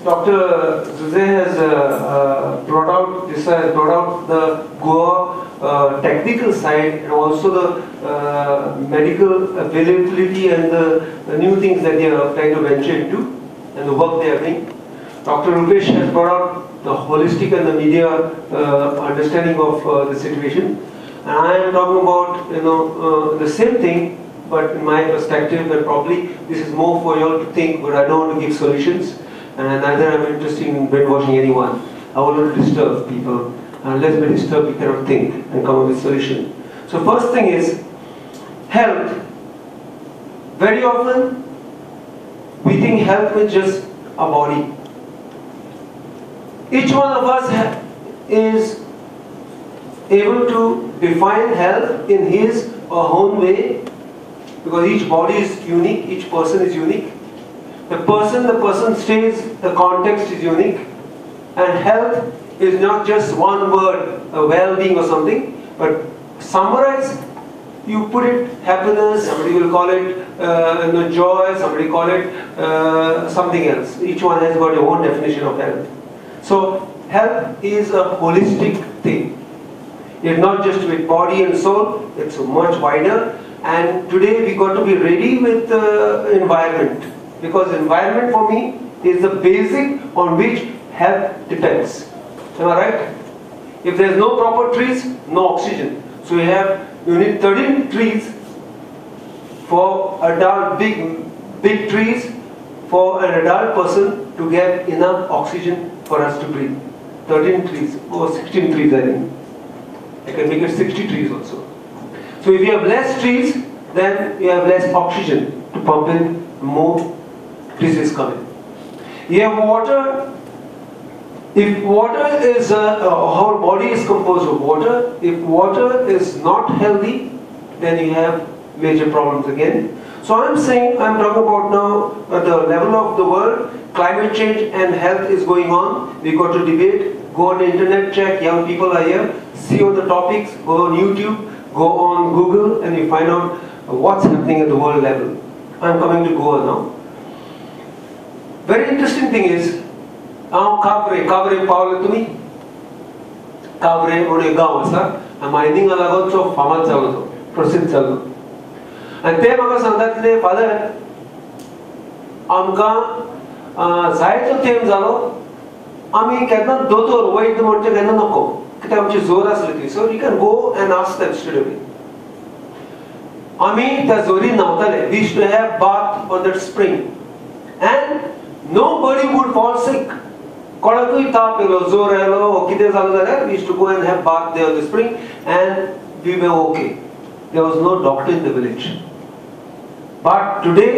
Dr. Jose has brought out the Goa technical side and also the medical availability and the new things that they are trying to venture into and the work they are doing. Dr. Rupesh has brought out the holistic and the media understanding of the situation. And I am talking about the same thing, but in my perspective, and probably this is more for you all to think, but I don't want to give solutions, and neither am I interested in brainwashing anyone. I want to disturb people. Unless we disturb, we cannot think and come up with solution. So first thing is health. Very often we think health is just a body. Each one of us is able to define health in his or her own way, because each body is unique, each person is unique. The person stays, the context is unique, and health is not just one word, a well-being or something, but summarize, you put it happiness, somebody will call it joy, somebody call it something else. Each one has got your own definition of health. So health is a holistic thing. It's not just with body and soul, it's much wider. And today we got to be ready with environment, because environment for me is the basic on which health depends. Am I right? If there is no proper trees, no oxygen. So you need 13 trees for adult, big trees for an adult person to get enough oxygen for us to breathe. 13 trees or 16 trees, I think. I can make it 60 trees also. So if you have less trees, then you have less oxygen to pump in, more disease coming. You have water. If water is, our body is composed of water. If water is not healthy, then you have major problems again. So I'm saying, I'm talking about now at the level of the world, climate change and health is going on. We got to debate, go on the internet, check, young people are here, see all the topics, go on YouTube, go on Google, and you find out what's happening at the world level. I'm coming to Goa now. Very interesting thing is, Kavre Pawle तुम्ही Kavre म्हणून एक गाव आसा मायनिंगा लागून तो फामाद जालो तो प्रसिद्ध जालो आनी ते म्हाका सांगताले फादर आमकां जायतो तेंप जालो आमी केन्ना दोतोर वैद्य म्हणचे केन्ना नको कित्याक आमची जोर आसली ती so you can go and ask them straight away आमी त्या जोरी न्हावताले we used to have bath on that spring and nobody would fall sick. कोणाकूय ताप येलो जोर येलो वा कितें जालो जाल्यार we used to go and have bath there on the spring and we were okay. There was no doctor in the village. But today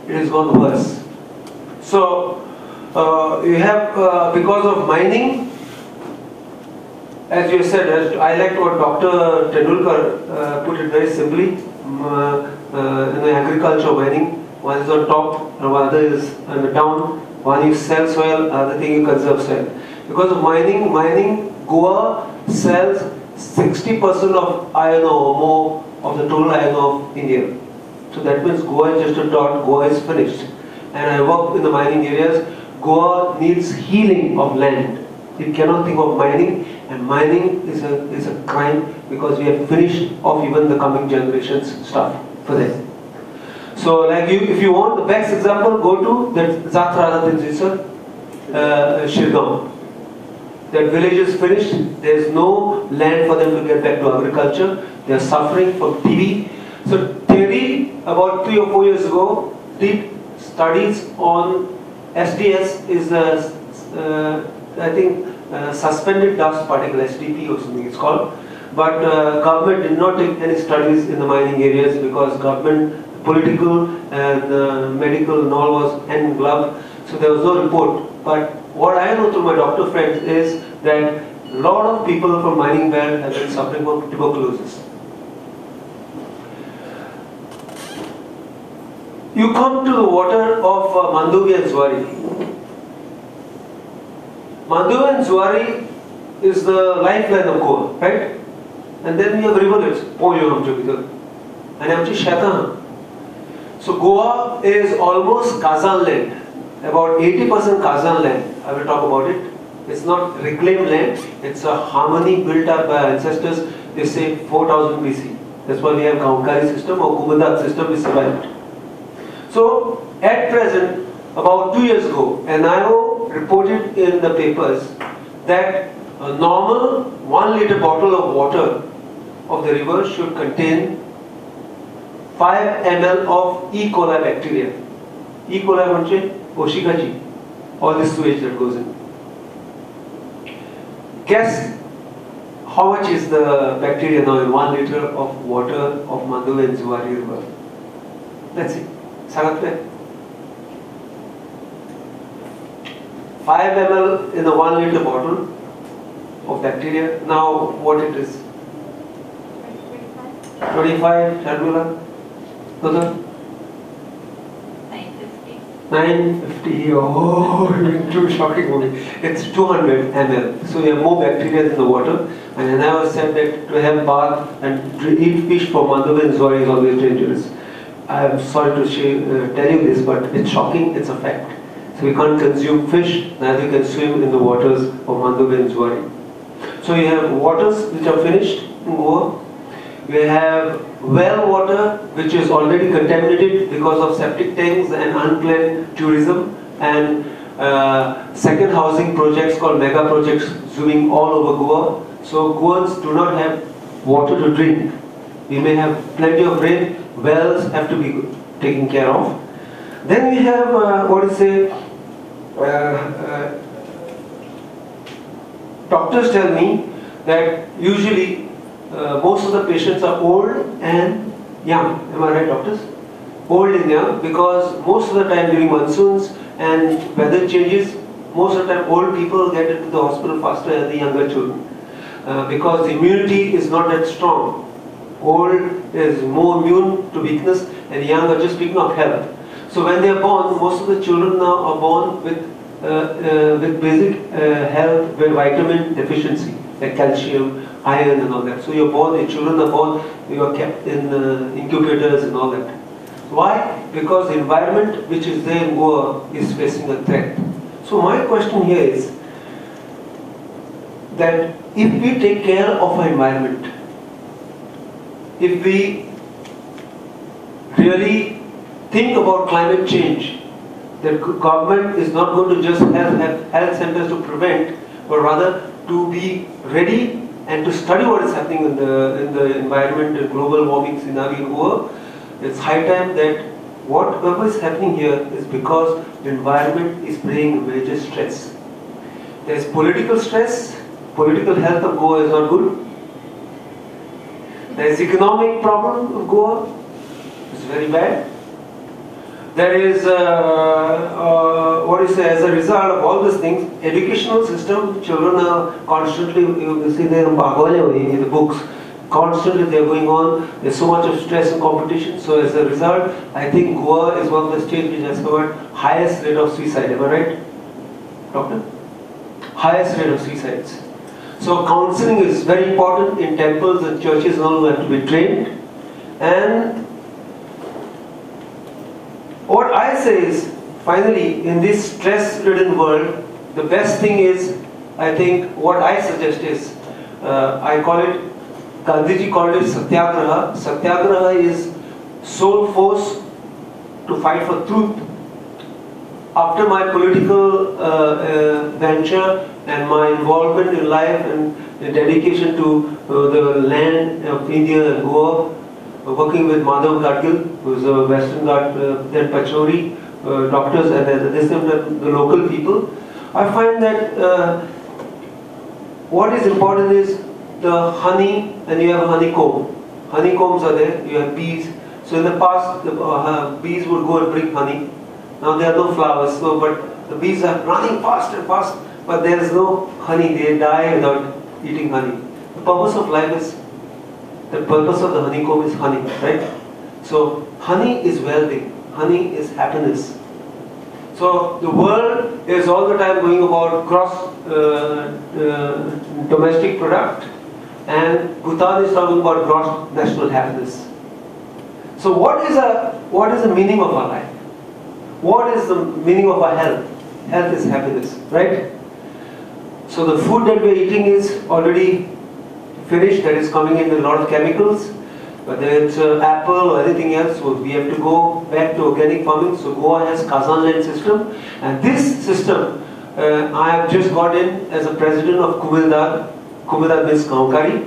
it has gone worse. So you have because of mining, as you said, I liked what Dr. Tendulkar put it very simply. In the agriculture mining, one is on top and one other is on the down. One you sell soil, other thing you conserve soil. Because of mining, Goa sells 60% of iron ore or more of the total iron ore of India. So that means Goa is just a dot, Goa is finished. And I work in the mining areas. Goa needs healing of land. You cannot think of mining, and mining is a crime because we have finished off even the coming generations' stuff for them. So, like if you want the best example, go to that Zatra Shirgaon. That village is finished. There is no land for them to get back to agriculture. They are suffering from TB. So, TERI about 3 or 4 years ago did studies on SDS is I think suspended dust particle, SDP or something it's called. But government did not take any studies in the mining areas because government political and medical and all was hand in glove, so there was no report. But what I know through my doctor friends is that a lot of people from mining belt have been suffering from tuberculosis. You come to the water of Mandovi and Zuari. Mandovi and Zuari is the lifeline of Goa, right? And then we have rivulets, and amchi sheta. So Goa is almost Kazan land, about 80% Kazan land. I will talk about it. It's not reclaimed land. It's a harmony built up by ancestors. They say 4000 BC. That's why we have Kaumkari system or Kumadat system is survived. So at present, about 2 years ago, NIO reported in the papers that a normal 1 liter bottle of water of the river should contain 5 ml of E. coli bacteria. E. coli means Oshikaji, all this sewage that goes in. Guess how much is the bacteria now in 1 liter of water of Mandovi and Zuari river? Let's see. 5 ml in a 1 liter bottle of bacteria. Now what it is? 25, Shadula? 950. 950, oh, too shocking for me. It's 200 ml. So you have more bacteria in the water. And I was said that to have bath and to eat fish from Mandovi and Zuari is always dangerous. I am sorry to tell you this, but it's shocking, it's a fact. So we can't consume fish, neither you can swim in the waters of Mandovi and Zuari. So you have waters which are finished in Goa. We have well water which is already contaminated because of septic tanks and unplanned tourism, and second housing projects called mega projects zooming all over Goa. So Goans do not have water to drink. We may have plenty of rain, wells have to be taken care of. Then we have, doctors tell me that usually most of the patients are old and young. Am I right, doctors? Old and young, because most of the time during monsoons and weather changes, most of the time old people get into the hospital faster than the younger children. Because the immunity is not that strong. Old is more immune to weakness and young are just speaking of health. So when they are born, most of the children now are born with basic health, with vitamin deficiency, like calcium, iron and all that. So you're born, the children are born, you are kept in incubators and all that. Why? Because the environment which is there in Goa is facing a threat. So my question here is that if we take care of our environment, if we really think about climate change, the government is not going to just have health centers to prevent, but rather to be ready and to study what is happening in the environment, the global warming scenario in Goa. It's high time that whatever is happening here is because the environment is bringing major stress. There is political stress, political health of Goa is not good. There is economic problem of Goa, it's very bad. There is, as a result of all these things, educational system, children are constantly, you see they are in the books, constantly they are going on, there's so much of stress and competition, so as a result, I think Goa is one of the states which has covered highest rate of suicide, am I right, doctor? Highest rate of suicides. So counseling is very important in temples and churches and all have to be trained. And what I say is, finally, in this stress-ridden world, the best thing is, I think, what I suggest is, I call it, Gandhiji called it Satyagraha. Satyagraha is sole force to fight for truth. After my political venture and my involvement in life and the dedication to the land of India and Goa, working with Madhav Gadgil, who is a Western Ghat, then Pachori, doctors and the local people, I find that what is important is the honey, and you have a honeycomb. Honeycombs are there, you have bees. So in the past, the bees would go and bring honey. Now there are no flowers, so but the bees are running fast and fast, but there is no honey, they die without eating honey. The purpose of life is, the purpose of the honeycomb is honey, right? So honey is well-being, honey is happiness. So the world is all the time going about gross domestic product, and Bhutan is talking about gross national happiness. So what is the meaning of our life? What is the meaning of our health? Health is happiness, right? So the food that we are eating is already finished, that is coming in with a lot of chemicals, whether it's apple or anything else, so we have to go back to organic farming. So Goa has Kazan land system, and this system I have just got in as a president of Kumildar. Kumildar means Kaukari.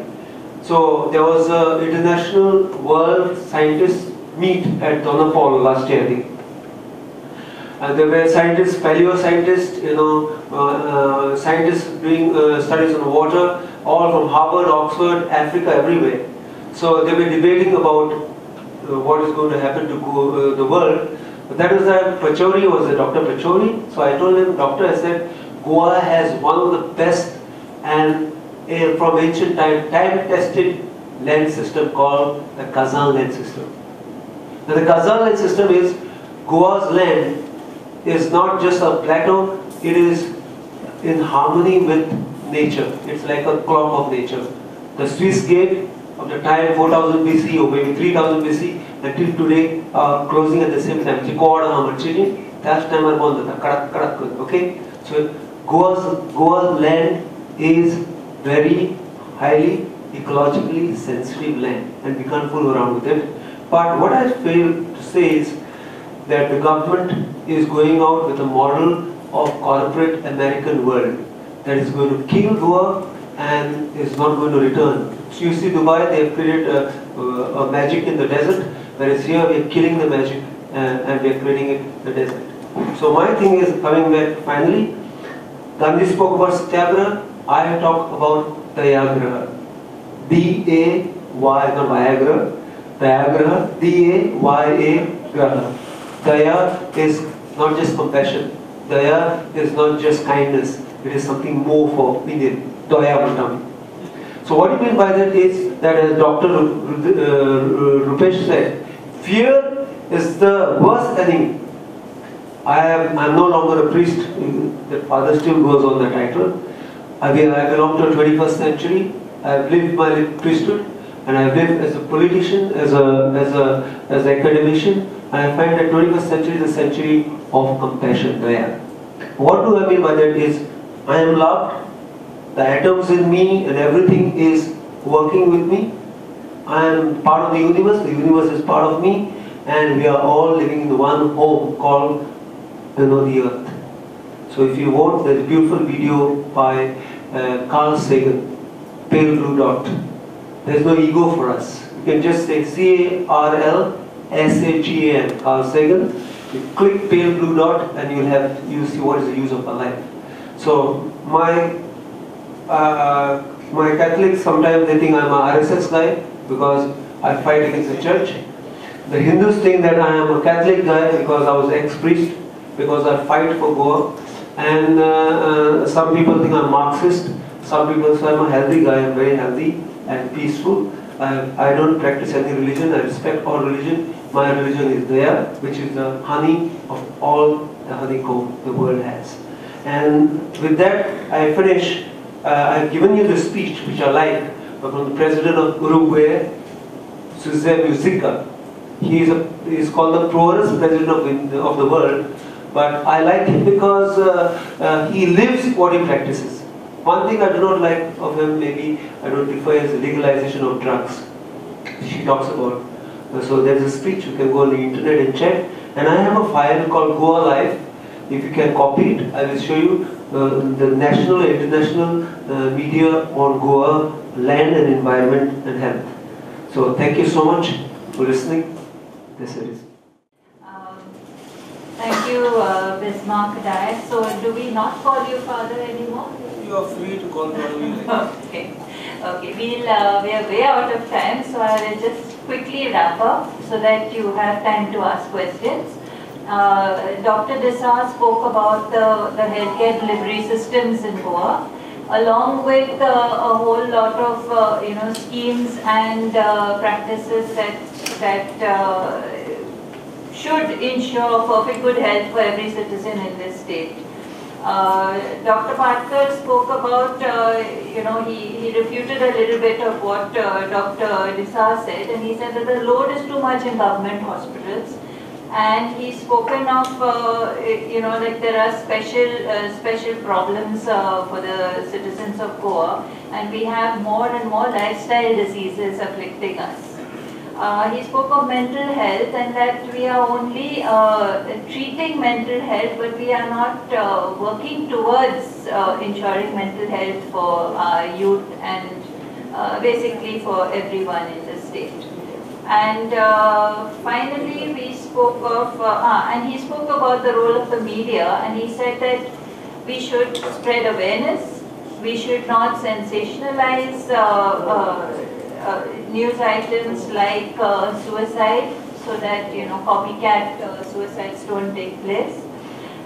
So there was an international world scientists meet at Donapal last year, I think. And there were scientists, paleo-scientists, scientists doing studies on water, all from Harvard, Oxford, Africa, everywhere. So they were debating about what is going to happen to the world. But that was Pachori was Dr. Pachori. So I told him, doctor, I said, Goa has one of the best and from ancient time-tested land system called the Kazan land system. Now the Kazan land system is Goa's land is not just a plateau, it is in harmony with nature. It's like a clock of nature. The Swiss gate of the time 4000 BC or maybe 3000 BC until today are closing at the same time. That's time okay? So Goa's land is very highly ecologically sensitive land and we can't fool around with it. But what I fail to say is that the government is going out with a model of corporate American world that is going to kill Goa and is not going to return So you see Dubai, they have created a magic in the desert, whereas here we are killing the magic and we are creating it in the desert. So my thing is coming back finally. Gandhi spoke about Satyagraha, I have talked about Dayagraha. D-A-Y, not Viagra, Dayagraha, D-A-Y-A-Graha. Daya is not just compassion. Daya is not just kindness. It is something more for Indian. Daya Bhattam. So what you mean by that is that, as Dr. Rupesh said, fear is the worst enemy. I'm no longer a priest. The father still goes on the title. I belong to the 21st century. I've lived my priesthood, and I've lived as a politician, as an academician, and I find that 21st century is a century of compassion. Daya. What do I mean by that is, I am loved. The atoms in me and everything is working with me. I am part of the universe is part of me, and we are all living in one home called, the earth. So if you want, there's a beautiful video by Carl Sagan, Pale Blue Dot. There's no ego for us. You can just say C-A-R-L-S-A-G-A-N, Carl Sagan. You click Pale Blue Dot and you'll see what is the use of our life. So my Catholics, sometimes they think I'm a RSS guy because I fight against the church. The Hindus think that I am a Catholic guy because I was ex-priest, because I fight for Goa. And some people think I'm Marxist. Some people say I'm a healthy guy. I'm very healthy and peaceful. I don't practice any religion. I respect all religion. My religion is there, which is the honey of all the honeycomb the world has. And with that, I finish. I've given you the speech, which I like, from the president of Uruguay, José Mujica. He is called the poorest president of the world, but I like him because he lives what he practices. One thing I do not like of him, maybe I don't prefer, is the legalization of drugs. She talks about. So there's a speech, you can go on the internet and check. And I have a file called Goa Life. If you can copy it, I will show you the national and international media on Goa, land and environment and health. So thank you so much for listening. This is. Thank you, Bismarck Dias. So do we not call you father anymore? You are free to call me whatever you like. Okay. Okay. We are way out of time, so I will just quickly wrap up so that you have time to ask questions. Dr. Desai spoke about the healthcare delivery systems in Goa, along with a whole lot of schemes and practices that should ensure perfect good health for every citizen in this state. Dr. Patkar spoke about, he refuted a little bit of what Dr. Desai said, and he said that the load is too much in government hospitals. And he's spoken of, like there are special problems for the citizens of Goa, and we have more and more lifestyle diseases afflicting us. He spoke of mental health and that we are only treating mental health, but we are not working towards ensuring mental health for our youth and basically for everyone in the state. And finally, we spoke of, and he spoke about the role of the media, and he said that we should spread awareness, we should not sensationalize news items like suicide, so that copycat suicides don't take place.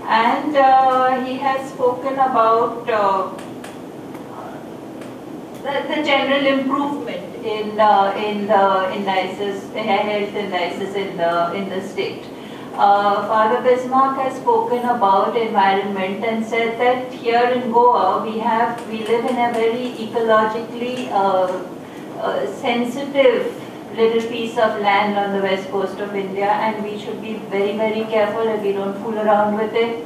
And he has spoken about the general improvement in health indices in the state. Father Bismarck has spoken about environment and said that here in Goa we live in a very ecologically sensitive little piece of land on the west coast of India, and we should be very, very careful that we don't fool around with it.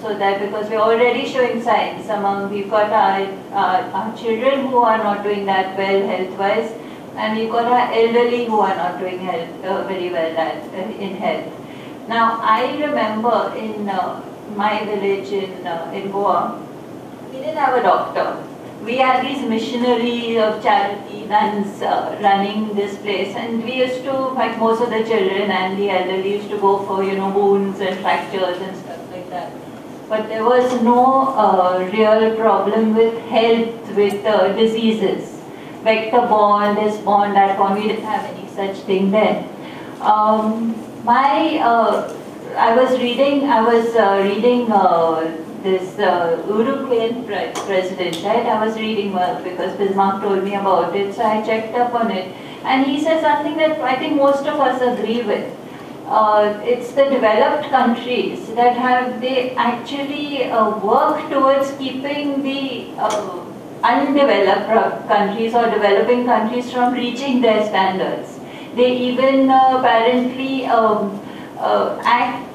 So that, because we're already showing signs we've got our children who are not doing that well health-wise, and we've got our elderly who are not doing very well in health. Now, I remember in my village in Goa, we didn't have a doctor. we had these missionary of charity nuns running this place, and we used to, like most of the children and the elderly used to go for, wounds and fractures and stuff like that. But there was no real problem with health, with diseases. Vector-borne, this born, that born, we didn't have any such thing then. I was reading this Uruguayan president, right? I was reading because Bismarck told me about it, so I checked up on it. And he said something that I think most of us agree with. It's the developed countries that they actually work towards keeping the undeveloped countries or developing countries from reaching their standards. They even apparently act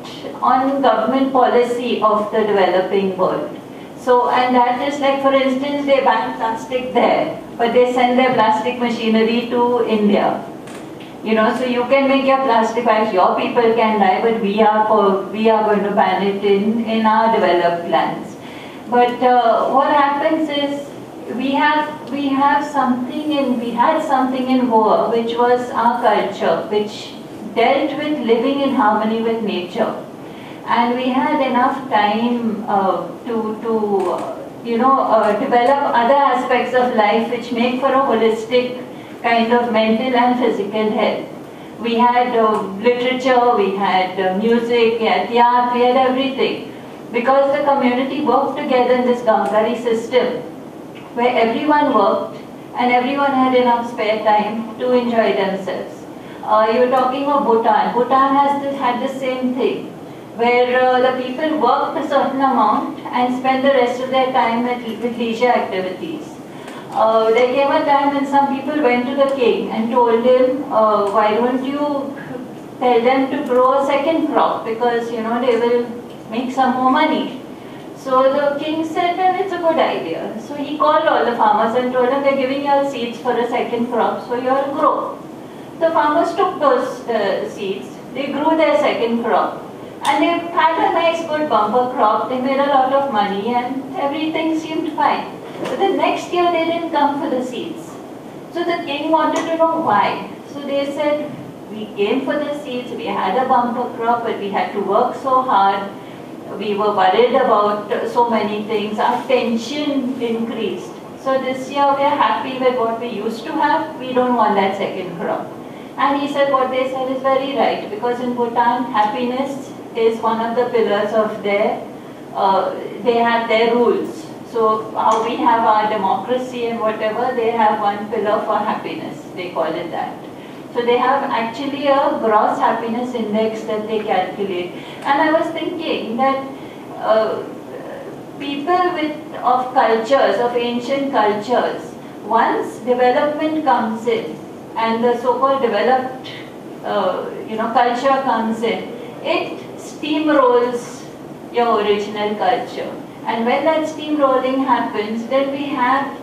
on government policy of the developing world. So, and that is like, for instance, they ban plastic there, but they send their plastic machinery to India. So you can make your plastic bags, your people can die, but we are going to ban it in our developed lands. But what happens is, we had something in Goa, which was our culture, which dealt with living in harmony with nature. And we had enough time to develop other aspects of life which make for a holistic kind of mental and physical health. We had literature, we had music, we had theatre, we had everything. Because the community worked together in this Gangari system, where everyone worked and everyone had enough spare time to enjoy themselves. You were talking of Bhutan. Bhutan had the same thing, where the people worked a certain amount and spent the rest of their time with leisure activities. There came a time when some people went to the king and told him, why don't you tell them to grow a second crop, because they will make some more money. So the king said that it's a good idea. So he called all the farmers and told them, they're giving you all seeds for a second crop, so you all grow. The farmers took those seeds, they grew their second crop, and they had a nice good bumper crop, they made a lot of money and everything seemed fine. But the next year they didn't come for the seeds. So the king wanted to know why. So they said, we came for the seeds, we had a bumper crop, but we had to work so hard, we were worried about so many things, our tension increased. So this year we are happy with what we used to have, we don't want that second crop. And he said what they said is very right, because in Bhutan, happiness is one of the pillars of they have their rules. So how we have our democracy and whatever, they have one pillar for happiness, they call it that. So they have actually a gross happiness index that they calculate. And I was thinking that people of cultures, of ancient cultures, once development comes in, and the so-called developed, culture comes in, it steamrolls your original culture. And when that steamrolling happens, then we have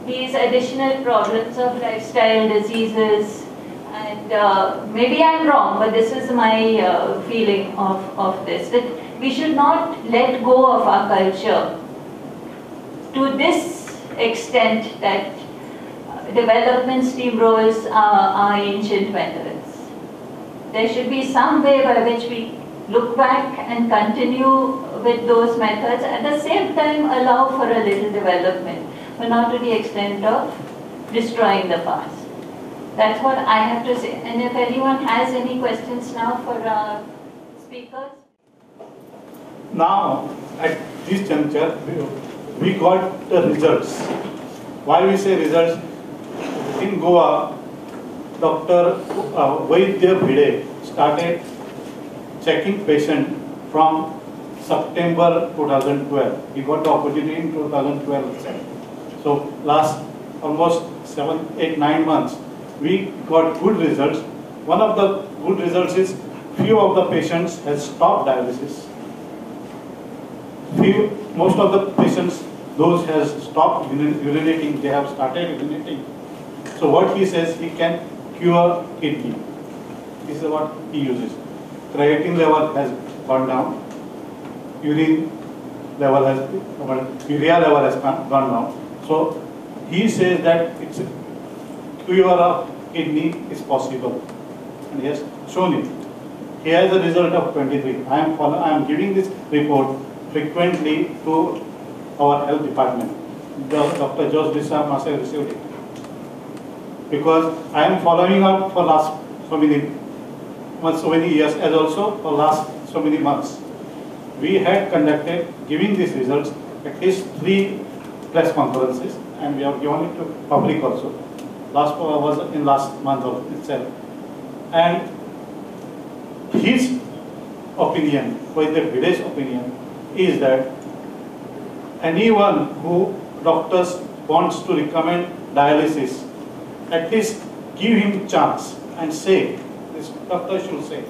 these additional problems of lifestyle diseases. And maybe I'm wrong, but this is my feeling of this, that we should not let go of our culture to this extent that development steamrolls our ancient methods. There should be some way by which we look back and continue with those methods, at the same time allow for a little development, but not to the extent of destroying the past. That's what I have to say. And if anyone has any questions now for our speakers. Now, at this juncture, we got the results. Why we say results? In Goa, Dr. Vaidya Bhide started checking patient from September 2012. He got the opportunity in 2012. So last almost 7, 8, 9 months, we got good results. One of the good results is few of the patients has stopped dialysis. Most of the patients, those has stopped urinating, they have started urinating. So what he says, he can cure kidney. This is what he uses. Creatine level has gone down, urine level has, urea level has gone down. So he says that it's a cure of kidney is possible, and he has shown it. He has a result of 23. I am giving this report frequently to our health department. Dr. George Dissa must have received it. Because I am following up for last so many months, so many years, as also for last so many months. We had conducted, giving these results, at least 3 press conferences, and we have given it to public also. Last was in last month of itself. And his opinion, Vaidya Bhide's opinion, is that anyone who doctors wants to recommend dialysis, at least give him chance and say, this doctor should say,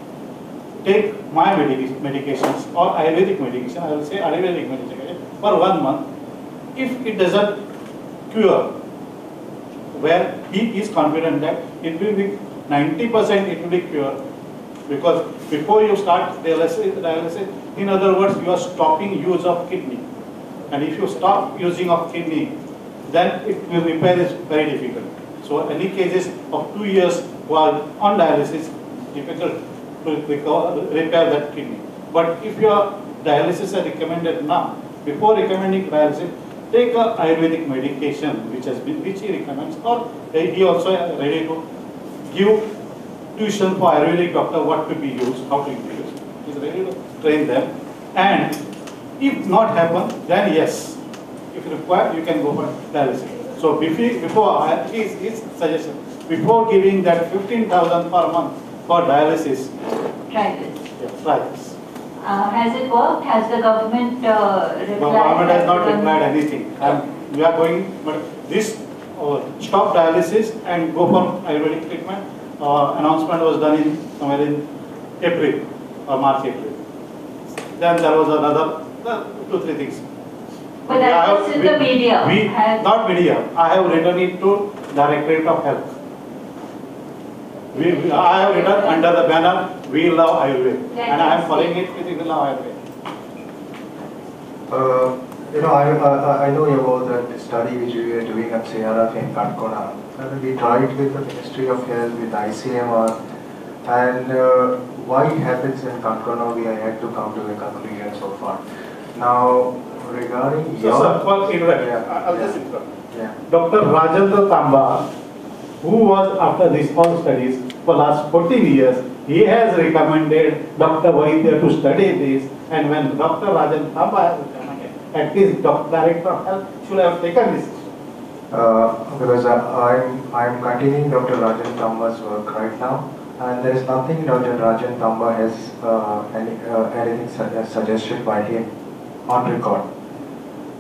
take my medications or Ayurvedic medication, I will say Ayurvedic medication for 1 month. If it doesn't cure, where he is confident that it will be 90% it will be cured, because before you start dialysis, in other words, you are stopping use of kidney. And if you stop using of kidney, then it will repair is very difficult. So any cases of 2 years while on dialysis, difficult to repair that kidney. But if your dialysis is recommended now, before recommending dialysis, take a Ayurvedic medication which he recommends, or he also ready to give tuition for Ayurvedic doctor what to be used, how to be used. He is ready to train them. And if not happen, then yes, if required, you can go for dialysis. So before his suggestion, before giving that 15,000 per month for dialysis, Try this. yeah, try this. Has it worked? Has the government replied? The government has not replied anything. We are going, but this stop dialysis and go for Ayurvedic treatment. Announcement was done in somewhere in April or March, April. Then there was another 2-3 things. But that was in the media. Not media. I have written it to Directorate of Health. I have written under the banner, We Love Ayurveda. And I am following it with We Love Ayurveda. I know about that study which we were doing at CRF in Katkona. And we tried with the Ministry of Health, with ICMR, and why it happens in Katkona, we had to come to a conclusion so far. Now, regarding So, sir, for interrupt, I'll just interrupt. Yeah. Dr. Rajendra Tamba, who was after response studies for last 14 years, he has recommended Dr. Vaidya to study this, and when Dr. Rajendra Tamba has recommended, at least Dr. Director of Health should have taken this. Because I'm continuing Dr. Rajan Tamba's work right now, and there is nothing Dr. Rajan Tamba has anything suggested by him on record,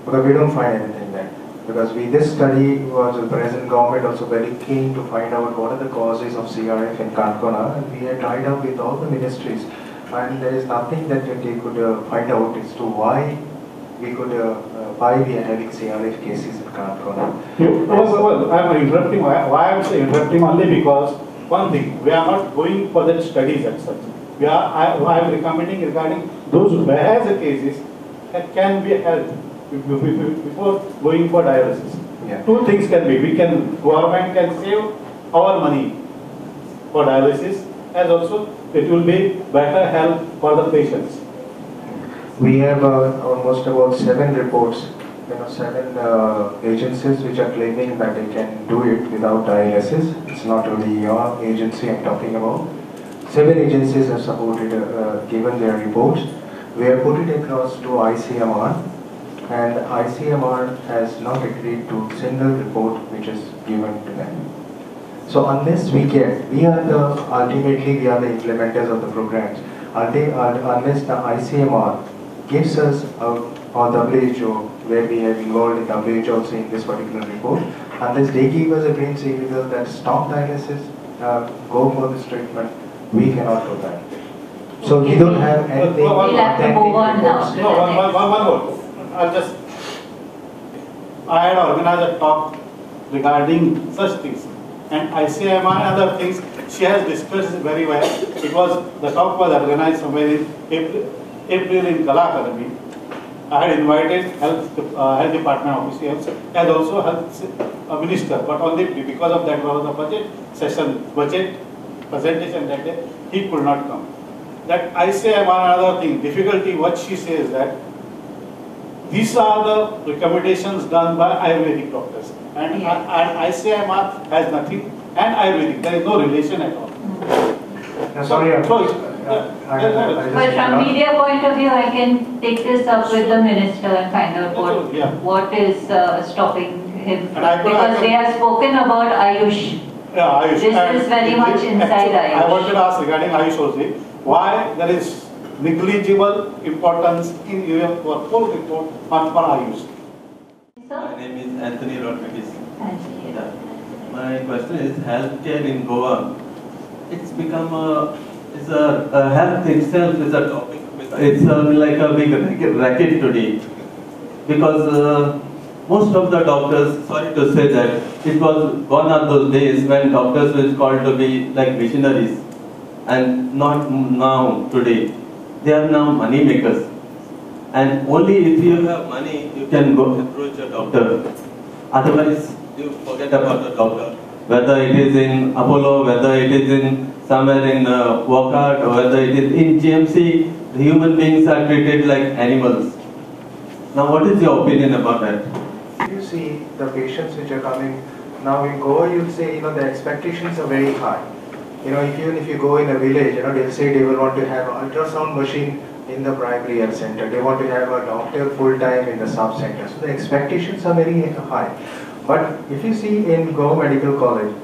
because we don't find anything there. Because this study was the present government also very keen to find out what are the causes of CRF in Katkona, and we had tried out with all the ministries, and there is nothing that they could find out as to why we are having CRF cases in Katkona. Well, I am interrupting. Why I am interrupting only because one thing, we are not going for that studies as such. I am recommending regarding those who has the cases that can be helped before going for dialysis. Yeah. 2 things can be. Government can save our money for dialysis, as also it will be better health for the patients. We have almost about 7 reports, 7 agencies which are claiming that they can do it without dialysis. It's not only your agency I'm talking about. 7 agencies have supported, given their reports. We have put it across to ICMR, and ICMR has not agreed to single report which is given to them. So unless ultimately we are the implementers of the programs. Unless the ICMR gives us or WHO, where we have involved in WHO also in this particular report, unless they give us a green signal that stop dialysis, go for this treatment, we cannot do that. So we don't have anything. We'll have to move on now. No, one more. I had organized a talk regarding such things, and ICMR and other things, she has discussed it very well. The talk was organized somewhere in April in Kala Academy, I had invited health department officials and also health minister, but only because of that was the budget presentation that day, he could not come. That I say one other thing, difficulty what she says that these are the recommendations done by Ayurvedic doctors, and ICMR has nothing, and Ayurvedic, there is no relation at all. Sorry, But from media point of view, I can take this up with the minister and find out what is stopping him. Because they have spoken about Ayush. Yeah, Ayush. This is very much inside Ayush. I wanted to ask regarding Ayush also, why there is negligible importance in your full report on for Ayush? My name is Anthony Rodriguez. Anthony. My question is healthcare in Goa. It's become health itself is a topic. It's like a big racket today, because most of the doctors, sorry to say that, it was gone are those days when doctors were called to be like missionaries, and not now today. They are now money makers, and only if you have money you can go approach a doctor. Otherwise, you forget about the doctor. Whether it is in Apollo, whether it is in somewhere in Wockhardt, or whether it is in GMC, the human beings are treated like animals. Now, what is your opinion about that? You see the patients which are coming now in Goa, you'll say, the expectations are very high. Even if you go in a village, they'll say they will want to have an ultrasound machine in the primary health center. They want to have a doctor full-time in the sub-center. So the expectations are very high. But if you see in Goa Medical College,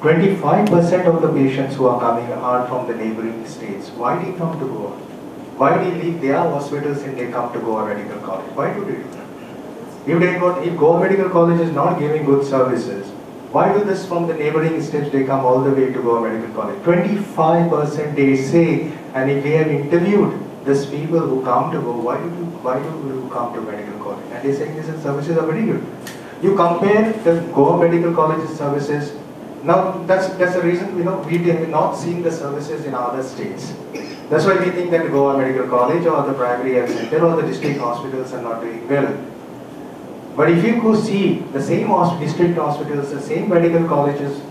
25% of the patients who are coming are from the neighboring states. Why do they come to Goa? Why do they leave their hospitals and they come to Goa Medical College? Why do they do that? If Goa Medical College is not giving good services, why do this from the neighboring states they come all the way to Goa Medical College? 25% they say, and if we have interviewed these people who come to Goa, why do you come to Medical College? And they say these services are very good. You compare the Goa Medical College's services. Now that's the reason we have not seen the services in other states. That's why we think that Goa Medical College or the primary health center or the district hospitals are not doing well. But if you go see the same district hospitals, the same medical colleges,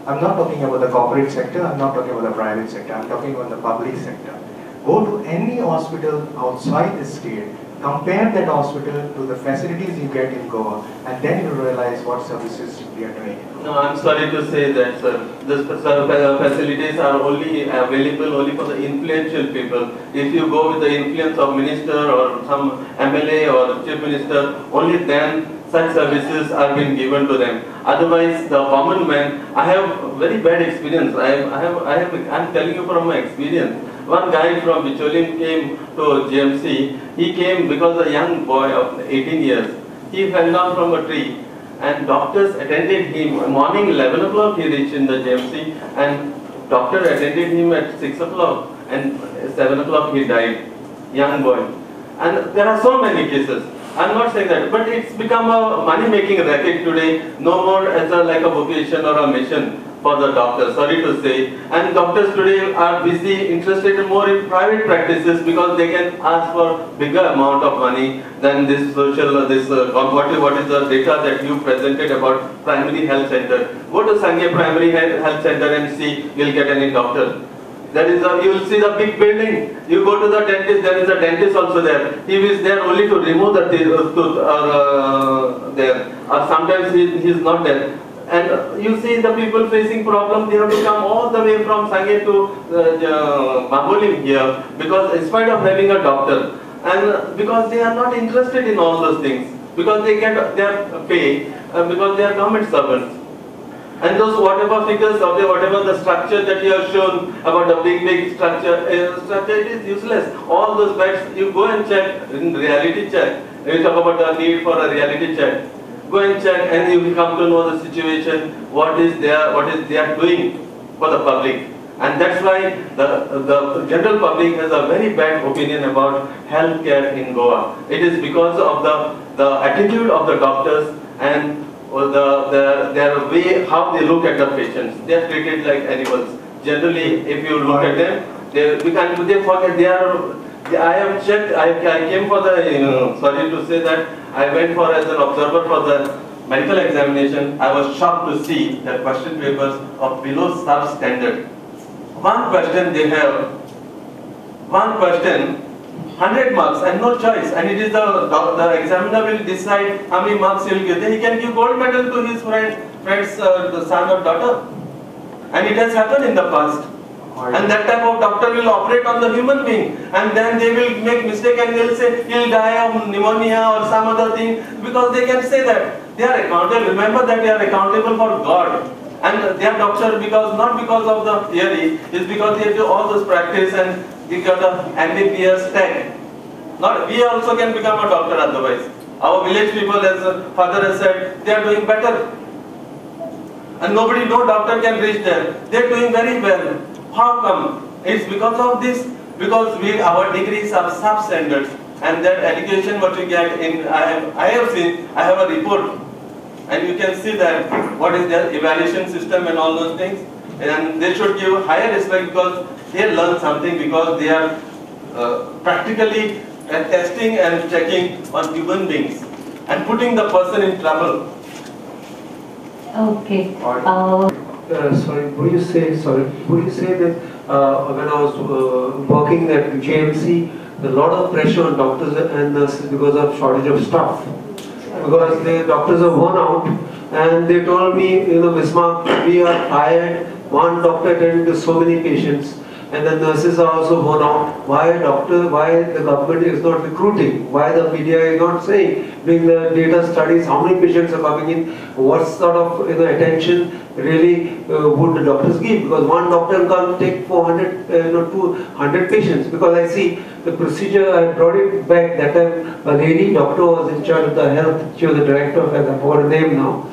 I'm not talking about the corporate sector, I'm not talking about the private sector, I'm talking about the public sector. Go to any hospital outside the state, compare that hospital to the facilities you get in Goa, and then you realize what services we are doing. No, I'm sorry to say that, sir. These facilities are only available only for the influential people. If you go with the influence of minister or some MLA or chief minister, only then such services are being given to them. Otherwise, the common man, I have very bad experience. I'm telling you from my experience. One guy from Bicholim came to GMC. He came because a young boy of 18 years. He fell down from a tree, and doctors attended him. Morning 11 o'clock he reached in the GMC, and doctor attended him at 6 o'clock, and 7 o'clock he died. Young boy. And there are so many cases. I'm not saying that, but it's become a money-making racket today, no more as like a vocation or a mission for the doctors, sorry to say. And doctors today are busy, interested more in private practices because they can ask for bigger amount of money than this what is the data that you presented about primary health center. Go to Sangye Primary Health Center and see, you'll get any doctor. You will see the big building. You go to the dentist, there is a dentist also there. He is there only to remove the tooth there. Or sometimes he is not there. And you see the people facing problems, they have to come all the way from Sangye to Bambolim here, because in spite of having a doctor, and because they are not interested in all those things, because they get their pay, because they are government servants. And those whatever figures or whatever the structure that you have shown about the big structure, it is useless. All those beds, you go and check, in reality check. You talk about the need for a reality check. Go and check and you will come to know the situation, what is they are doing for the public. And that's why the general public has a very bad opinion about healthcare in Goa. It is because of the attitude of the doctors and their way how they look at the patients. They are treated like animals. Generally, if you look at them, they forget I have checked, I came for the, sorry to say that, I went for as an observer for the medical examination. I was shocked to see that question papers are below substandard. One question they have, one question, 100 marks and no choice, and it is the examiner will decide how many marks he will give. Then he can give gold medal to his friend's the son or daughter. And it has happened in the past. And that type of doctor will operate on the human being, and then they will make mistake and they will say he'll die of pneumonia or some other thing, because they can say that. They are accountable. Remember that they are accountable for God. And they are doctor because not because of the theory, it's because they do all this practice and they got a MBBS tag. Not we also can become a doctor otherwise. Our village people, as father has said, they are doing better. And nobody, no doctor can reach there. They are doing very well. How come? It's because of this. Because our degrees are substandard, and that education what you get in, I have seen, I have a report, and you can see that what is their evaluation system and all those things, and they should give higher respect because they learn something, because they are practically testing and checking on human beings and putting the person in trouble. Okay. Sorry, would you say that when I was working at GMC, a lot of pressure on doctors and nurses because of shortage of staff. Because the doctors are worn out, and they told me, Miss Mark, we are tired. One doctor attending to so many patients, and the nurses are also worn out. Why the government is not recruiting? Why the media is not saying, doing the data studies, how many patients are coming in, what sort of attention really would the doctors give? Because one doctor can take 400, 200 patients. Because I see the procedure, I brought it back that time. A lady doctor was in charge of the health. She was the director of health. I forgot her name now.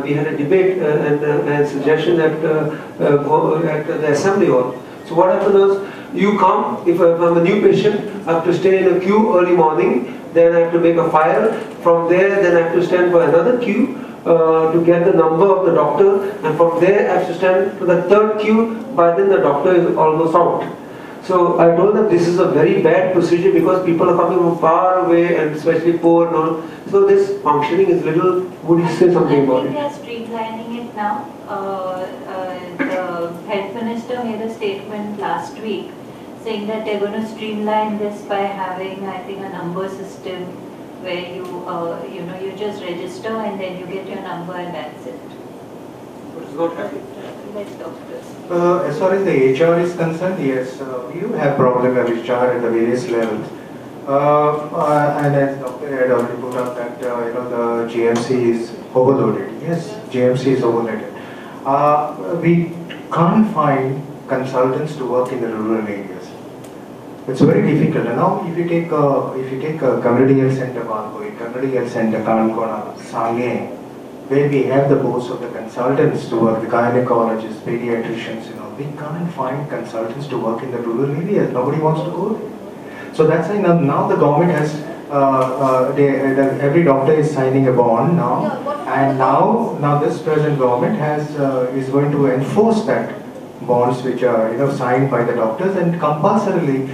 We had a debate and a suggestion at the assembly hall. So what happens is, you come, if I'm a new patient, I have to stay in a queue early morning, then I have to make a file. From there, then I have to stand for another queue to get the number of the doctor, and from there I have to stand for the third queue, by then the doctor is almost out. So I told them this is a very bad procedure because people are coming from far away, and especially poor and all. So this functioning is little, would you say something about it? I think they are streamlining it now. The health minister made a statement last week saying that they're going to streamline this by having, I think, a number system where you just register and then you get your number and that's it. It's not happening. Let doctors. As far as the HR is concerned, yes, we do have problem with HR at the various levels. And as Dr. had already put up that the GMC is overloaded. Yes, GMC is overloaded. We can't find consultants to work in the rural areas. It's very difficult. And now, if you take a community health center, community health center, Kankona, Sangye, where we have the boards of the consultants to work, the gynecologists, pediatricians, we can't find consultants to work in the rural areas. Nobody wants to go there. So that's why now the government has, every doctor is signing a bond now, and now this present government is going to enforce that bonds which are signed by the doctors, and compulsorily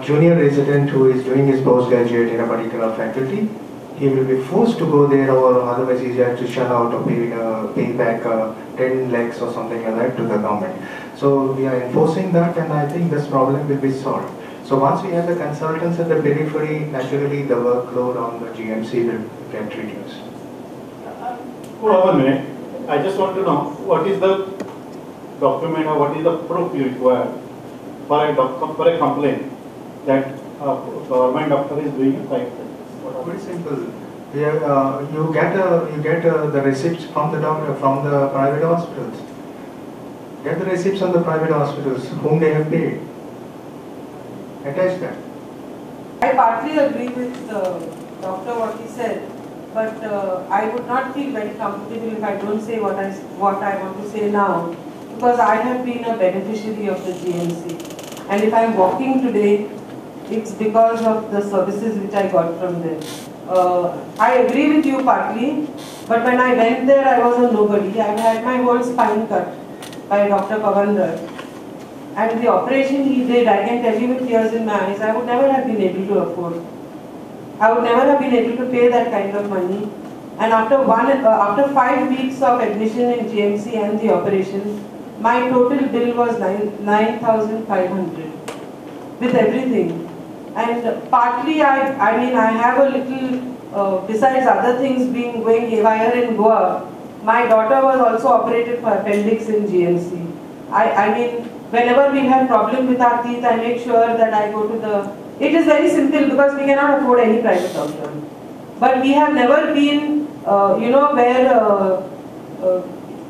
junior resident who is doing his postgraduate in a particular faculty, he will be forced to go there, or otherwise he has to shell out or pay back 10 lakhs or something like that to the government. So we are enforcing that, and I think this problem will be solved. So once we have the consultants at the periphery, naturally the workload on the GMC will get reduced. Hold on a minute. I just want to know what is the document or what is the proof you require for a complaint that a government doctor is doing a private practice? Very simple. You get the receipts from the doctor from the private hospitals. Get the receipts from the private hospitals whom they have paid. Attach that. I partly agree with Doctor what he said, but I would not feel very comfortable if I don't say what I want to say now, because I have been a beneficiary of the GMC, and if I'm walking today, it's because of the services which I got from them. I agree with you partly, but when I went there, I was a nobody. I had my whole spine cut by Dr. Pavandar. and the operation he did, I can tell you with tears in my eyes, I would never have been able to afford. I would never have been able to pay that kind of money. And after 5 weeks of admission in GMC and the operation, my total bill was 9,500 with everything. And partly, I mean, I have a little, besides other things going haywire in Goa, my daughter was also operated for appendix in GMC. I mean, whenever we have problem with our teeth, I make sure that I go to the... It is very simple because we cannot afford any private doctor. But we have never been, you know, where...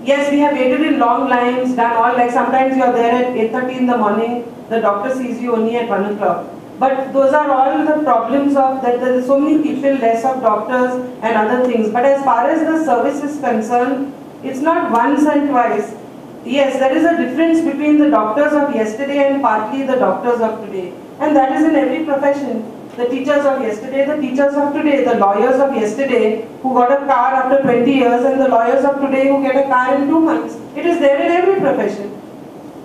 yes, we have waited in long lines, done all, like sometimes you are there at 8:30 in the morning, the doctor sees you only at 1 o'clock. But those are all the problems of that there are so many people, less of doctors and other things. But as far as the service is concerned, it's not once and twice. Yes, there is a difference between the doctors of yesterday and partly the doctors of today. And that is in every profession. The teachers of yesterday, the teachers of today, the lawyers of yesterday who got a car after 20 years and the lawyers of today who get a car in 2 months. It is there in every profession.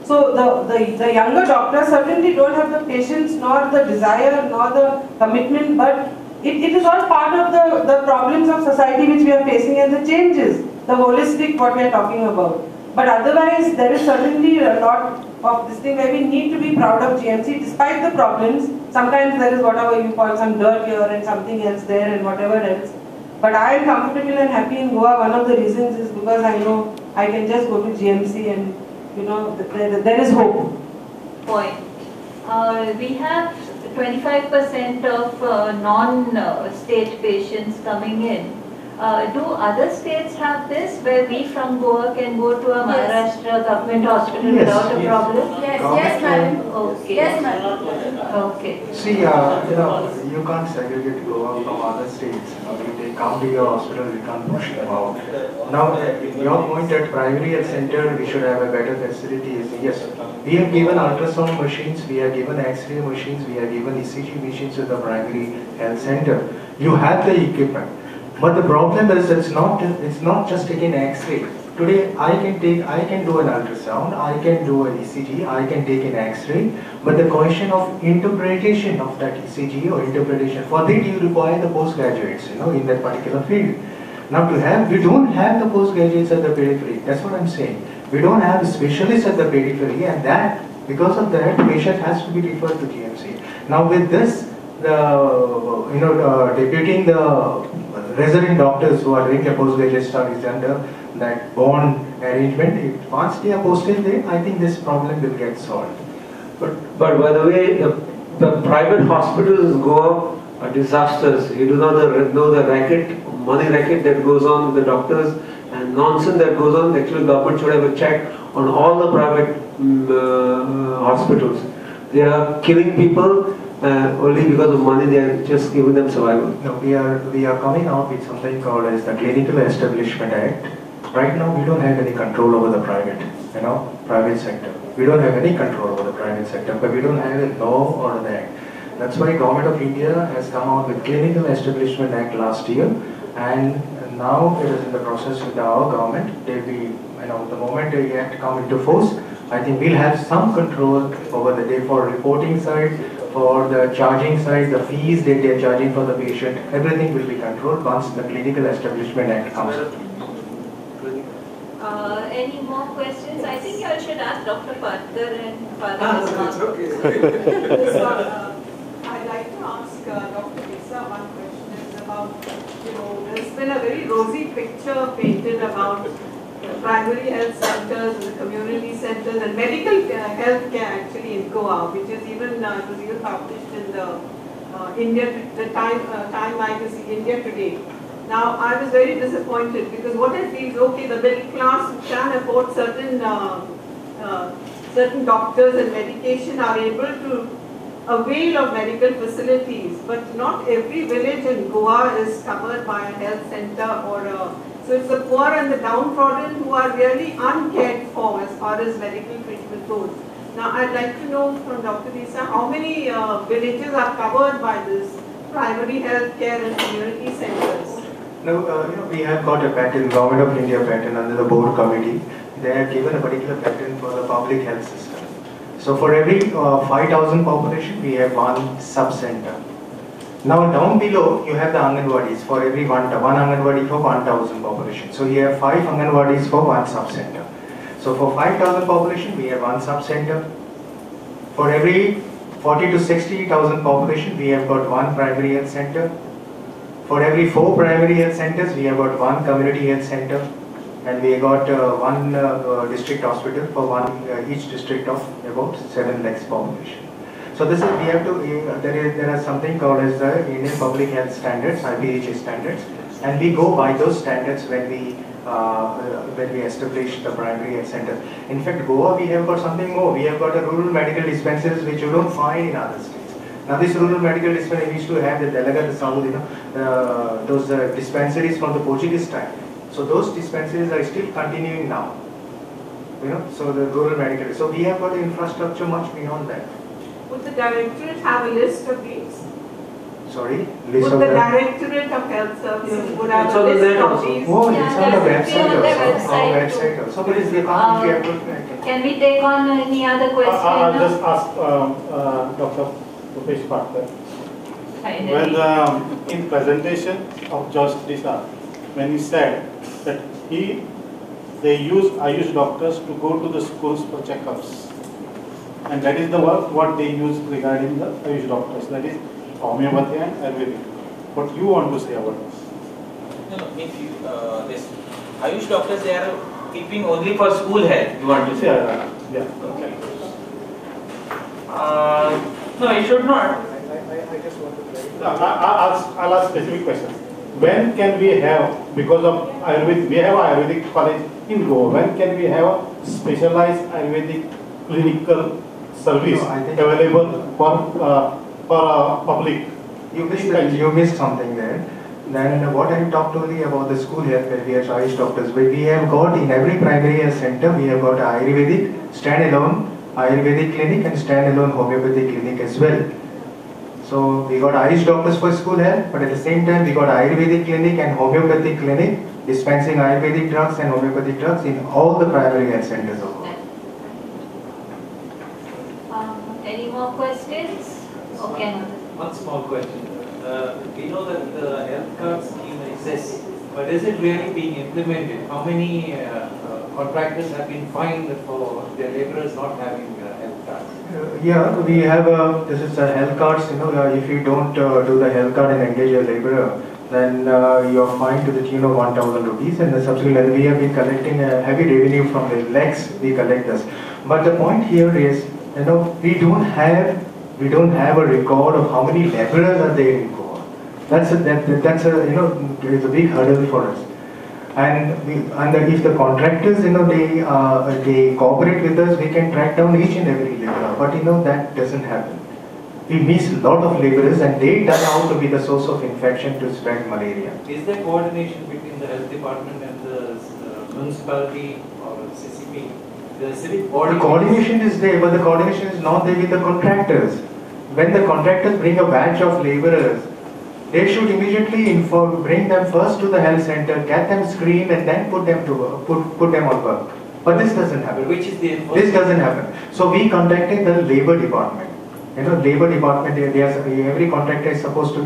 So the younger doctors certainly don't have the patience nor the desire nor the commitment, but it is all part of the problems of society which we are facing and the changes, the holistic what we are talking about. But otherwise there is certainly a lot of this thing where we need to be proud of GMC despite the problems. Sometimes there is whatever you call some dirt here and something else there and whatever else. But I am comfortable and happy in Goa. One of the reasons is because I know I can just go to GMC and you know, there is hope. Point. We have 25% of non-state patients coming in. Do other states have this, where we from Goa can go to a Maharashtra government hospital without a problem? Yes, madam. Okay. Yes, madam. Okay. See, you know, you can't segregate Goa from other states. If they come to your hospital, we can't push them out. Now, your point at primary health center, we should have a better facilities. Yes, we have given ultrasound machines, we have given X-ray machines, we have given ECG machines to the primary health center. You have the equipment. But the problem is it's not just taking X-ray. Today I can do an ultrasound, I can do an ECG, I can take an X-ray, but the question of interpretation of that ECG or interpretation, for that you require the postgraduates, you know, in that particular field. Now we don't have the postgraduates at the periphery, that's what I'm saying. We don't have specialists at the periphery, and because of that, the patient has to be referred to GMC. Now with this, deputing the resident doctors who are doing the postgraduate studies under that bond arrangement, once they are posted there, I think this problem will get solved. But by the way, the private hospitals in Goa are disasters. You do not know the money racket that goes on with the doctors and nonsense that goes on. Actually, government should have a check on all the private hospitals. They are killing people. Only because of money, they are just giving them survival. No, we are coming out with something called as the Clinical Establishment Act. Right now, we don't have any control over the private sector. We don't have any control over the private sector, but we don't have a law or an act. That's why Government of India has come out with Clinical Establishment Act last year, and now it is in the process with our government. They'll be, the moment the act come into force, I think we'll have some control over the day for reporting side, for the charging side, the fees that they are charging for the patient, everything will be controlled once the Clinical Establishment Act comes up. Any more questions? I think I should ask Dr. Patkar and Father. So, I'd like to ask Dr. Lisa one question. It's about, there's been a very rosy picture painted about the primary health centers and the community centers and medical health care actually in Goa, which is even it was even published in the Time magazine, India Today. Now, I was very disappointed because what I feel is, okay, the middle class who can afford certain doctors and medication are able to avail of medical facilities, but not every village in Goa is covered by a health center or so it's the poor and the downtrodden who are really uncared for as far as medical treatment goes. Now, I'd like to know from Dr. Lisa, how many villages are covered by this primary health care and community centers? Now, we have got a pattern, Government of India pattern under the board committee. They have given a particular pattern for the public health system. So for every 5,000 population, we have one sub-center. Now down below, you have the Anganwadis for every one Anganwadi for 1,000 population. So you have 5 Anganwadis for one sub-center. So for 5,000 population, we have one sub-center. For every 40 to 60,000 population, we have got one primary health center. For every 4 primary health centers, we have got one community health center. And we got one district hospital for each district of about 7 lakhs population. So this is, we have to, there is something called as the Indian Public Health Standards, IPHA standards, and we go by those standards when we establish the primary health center. In fact, Goa, we have got something more. We have got a rural medical dispensaries which you don't find in other states. Now this rural medical dispensary used to have the Delaga, the South, those dispensaries from the Portuguese time. So those dispensaries are still continuing now. So the rural medical. So we have got infrastructure much beyond that. Would the directorate have a list of these? Sorry, Would the Directorate of Health Services would have It's a on the list net of also. these? Oh, Yeah, it's on the that should be on the website also. Our website website also. But it's the account we have to. Can we take on any other question? I'll just ask Dr. Rupesh Patkar. When in presentation of Judge Disha, when he said that they use Ayush doctors to go to the schools for checkups, and that is the work what they use regarding the Ayush doctors, that is homeopathy and Ayurvedic. What you want to say about this? No, if you, this Ayush doctors, they are keeping only for school health, you want to say? Yeah. Okay. No, it should not. I just want to clarify. I'll ask specific questions. When can we have, because of Ayurvedic, we have Ayurvedic college in Goa, when can we have a specialized Ayurvedic clinical service available for public? You missed something there. Then what I talked only about the school health where we have Ayush doctors, but we have got in every primary health center, we have got Ayurvedic, standalone Ayurvedic clinic and standalone homeopathic clinic as well. So we got Ayush doctors for school health, but at the same time we got Ayurvedic clinic and homeopathic clinic dispensing Ayurvedic drugs and homeopathic drugs in all the primary health centers of Goa. Any more questions? Okay. One small question. We know that the health card scheme exists, but is it really being implemented? How many contractors have been fined for their laborers not having health cards? Yeah, we have this is a health cards. If you don't do the health card and engage a laborer, then you are fined to the tune of 1,000 rupees. And subsequently, we have been collecting a heavy revenue from the lakhs we collect this. But the point here is, we don't have a record of how many laborers are there in Goa. That's it's a big hurdle for us. And if the contractors, they cooperate with us, we can track down each and every laborer. But that doesn't happen. We miss a lot of laborers, and they turn out to be the source of infection to spread malaria. Is there coordination between the health department and the municipality or CCP? The civic body. The coordination is there, but the coordination is not there with the contractors. When the contractors bring a batch of laborers, they should immediately bring them first to the health center, get them screened, and then put them to work, put them on work. But this doesn't happen. Which is the enforcement? This doesn't happen. So we contacted the labor department. Labor department. Every contractor is supposed to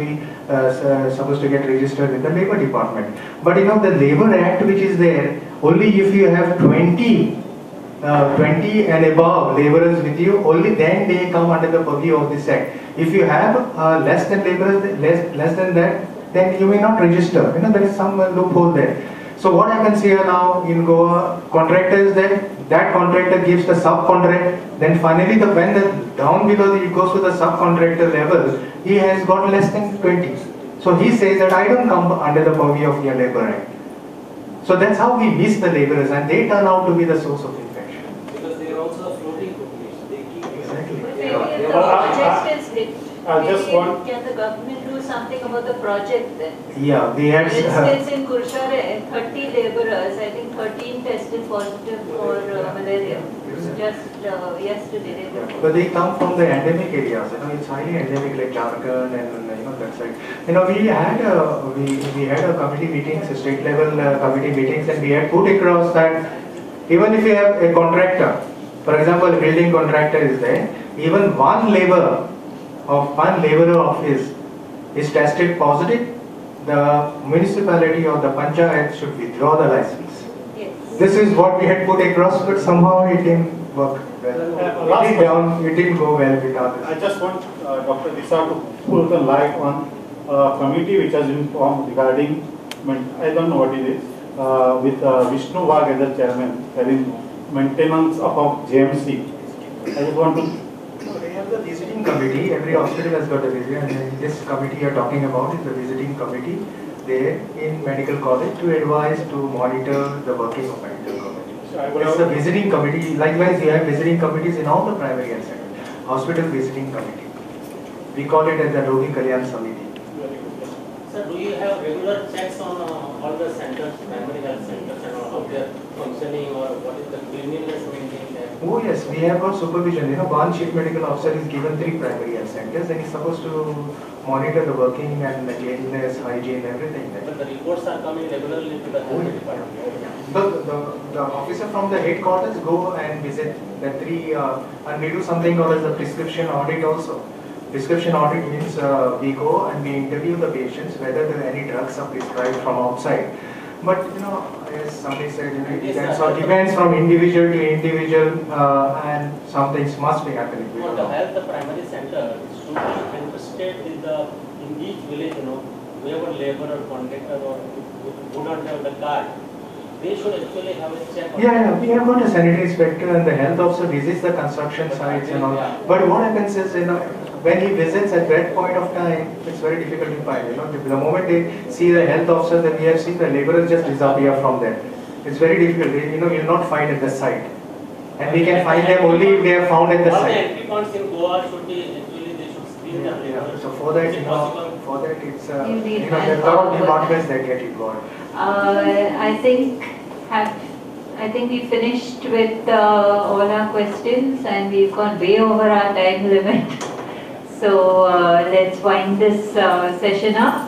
get registered with the labor department. But the Labor Act, which is there, only if you have 20 and above laborers with you, only then they come under the purview of this act. If you have less than laborers, less than that, then you may not register. There is some loophole there. So what happens here now in Goa, contractor is there, that contractor gives the subcontract, then finally when down below it goes to the subcontractor level, he has got less than 20. So he says that I don't come under the purview of your labor act. So that's how we miss the laborers, and they turn out to be the source of infection. Because they are also a floating population. They keep Exactly. But maybe if the project is hit, can the government do something about the project then? Yeah, we had. For instance, in Kurshare, 30 laborers, I think 13 tested positive for malaria. Just yesterday they were. But they come from the endemic areas. It's highly endemic, like Jharkhand and that side. We had a committee meetings, state level committee meetings, and we had put across that even if you have a contractor For example, a building contractor is there, even one laborer of his is tested positive, the municipality or the panchayat should withdraw the license. Yes. This is what we had put across, but somehow it didn't work well. It didn't go well with others. I just want Dr. Disa to put the light on a committee which has been formed regarding, I don't know what it is, with Vishnu Wagh as the chairman, that is maintenance of GMC. I just want to. They have the visiting committee. Every hospital has got a visiting, and this committee you are talking about is the visiting committee there in medical college to advise, to monitor the working of medical college. It's the visiting committee. Likewise, you have visiting committees in all the primary health centers. Hospital visiting committee. We call it as the Rogi Kalyan Samiti. Sir, do you have regular checks on all the centers, primary health centers, and how they are functioning, or what is the cleanliness maintained there? Oh yes, we have got supervision. One chief medical officer is given 3 primary health centers, and he's supposed to monitor the working and the cleanliness, hygiene, everything there. But the reports are coming regularly to the health department. The officer from the headquarters go and visit the 3, and we do something called as the prescription audit also. Prescription audit means we go and we interview the patients whether there are any drugs are prescribed from outside. But as somebody said, it depends from individual to individual, and some things must be happening. For the health, the primary center should be interested in each village, whoever laborer, contractor, or who don't have the card, they should actually have a check. Yeah, we have got a sanitary inspector and the health officer visits the construction sites and all. But what happens is, when he visits at that point of time, it's very difficult to find. The moment they see the health officer, then we have seen the laborers just disappear from there. It's very difficult. You'll not find at the site, and we can find them only if they are found at the All site. the entry points in Goa should be actually they should screen the laborers. So for that, it's there are a lot of departments that get involved. I think we finished with all our questions, and we've gone way over our time limit. So let's wind this session up.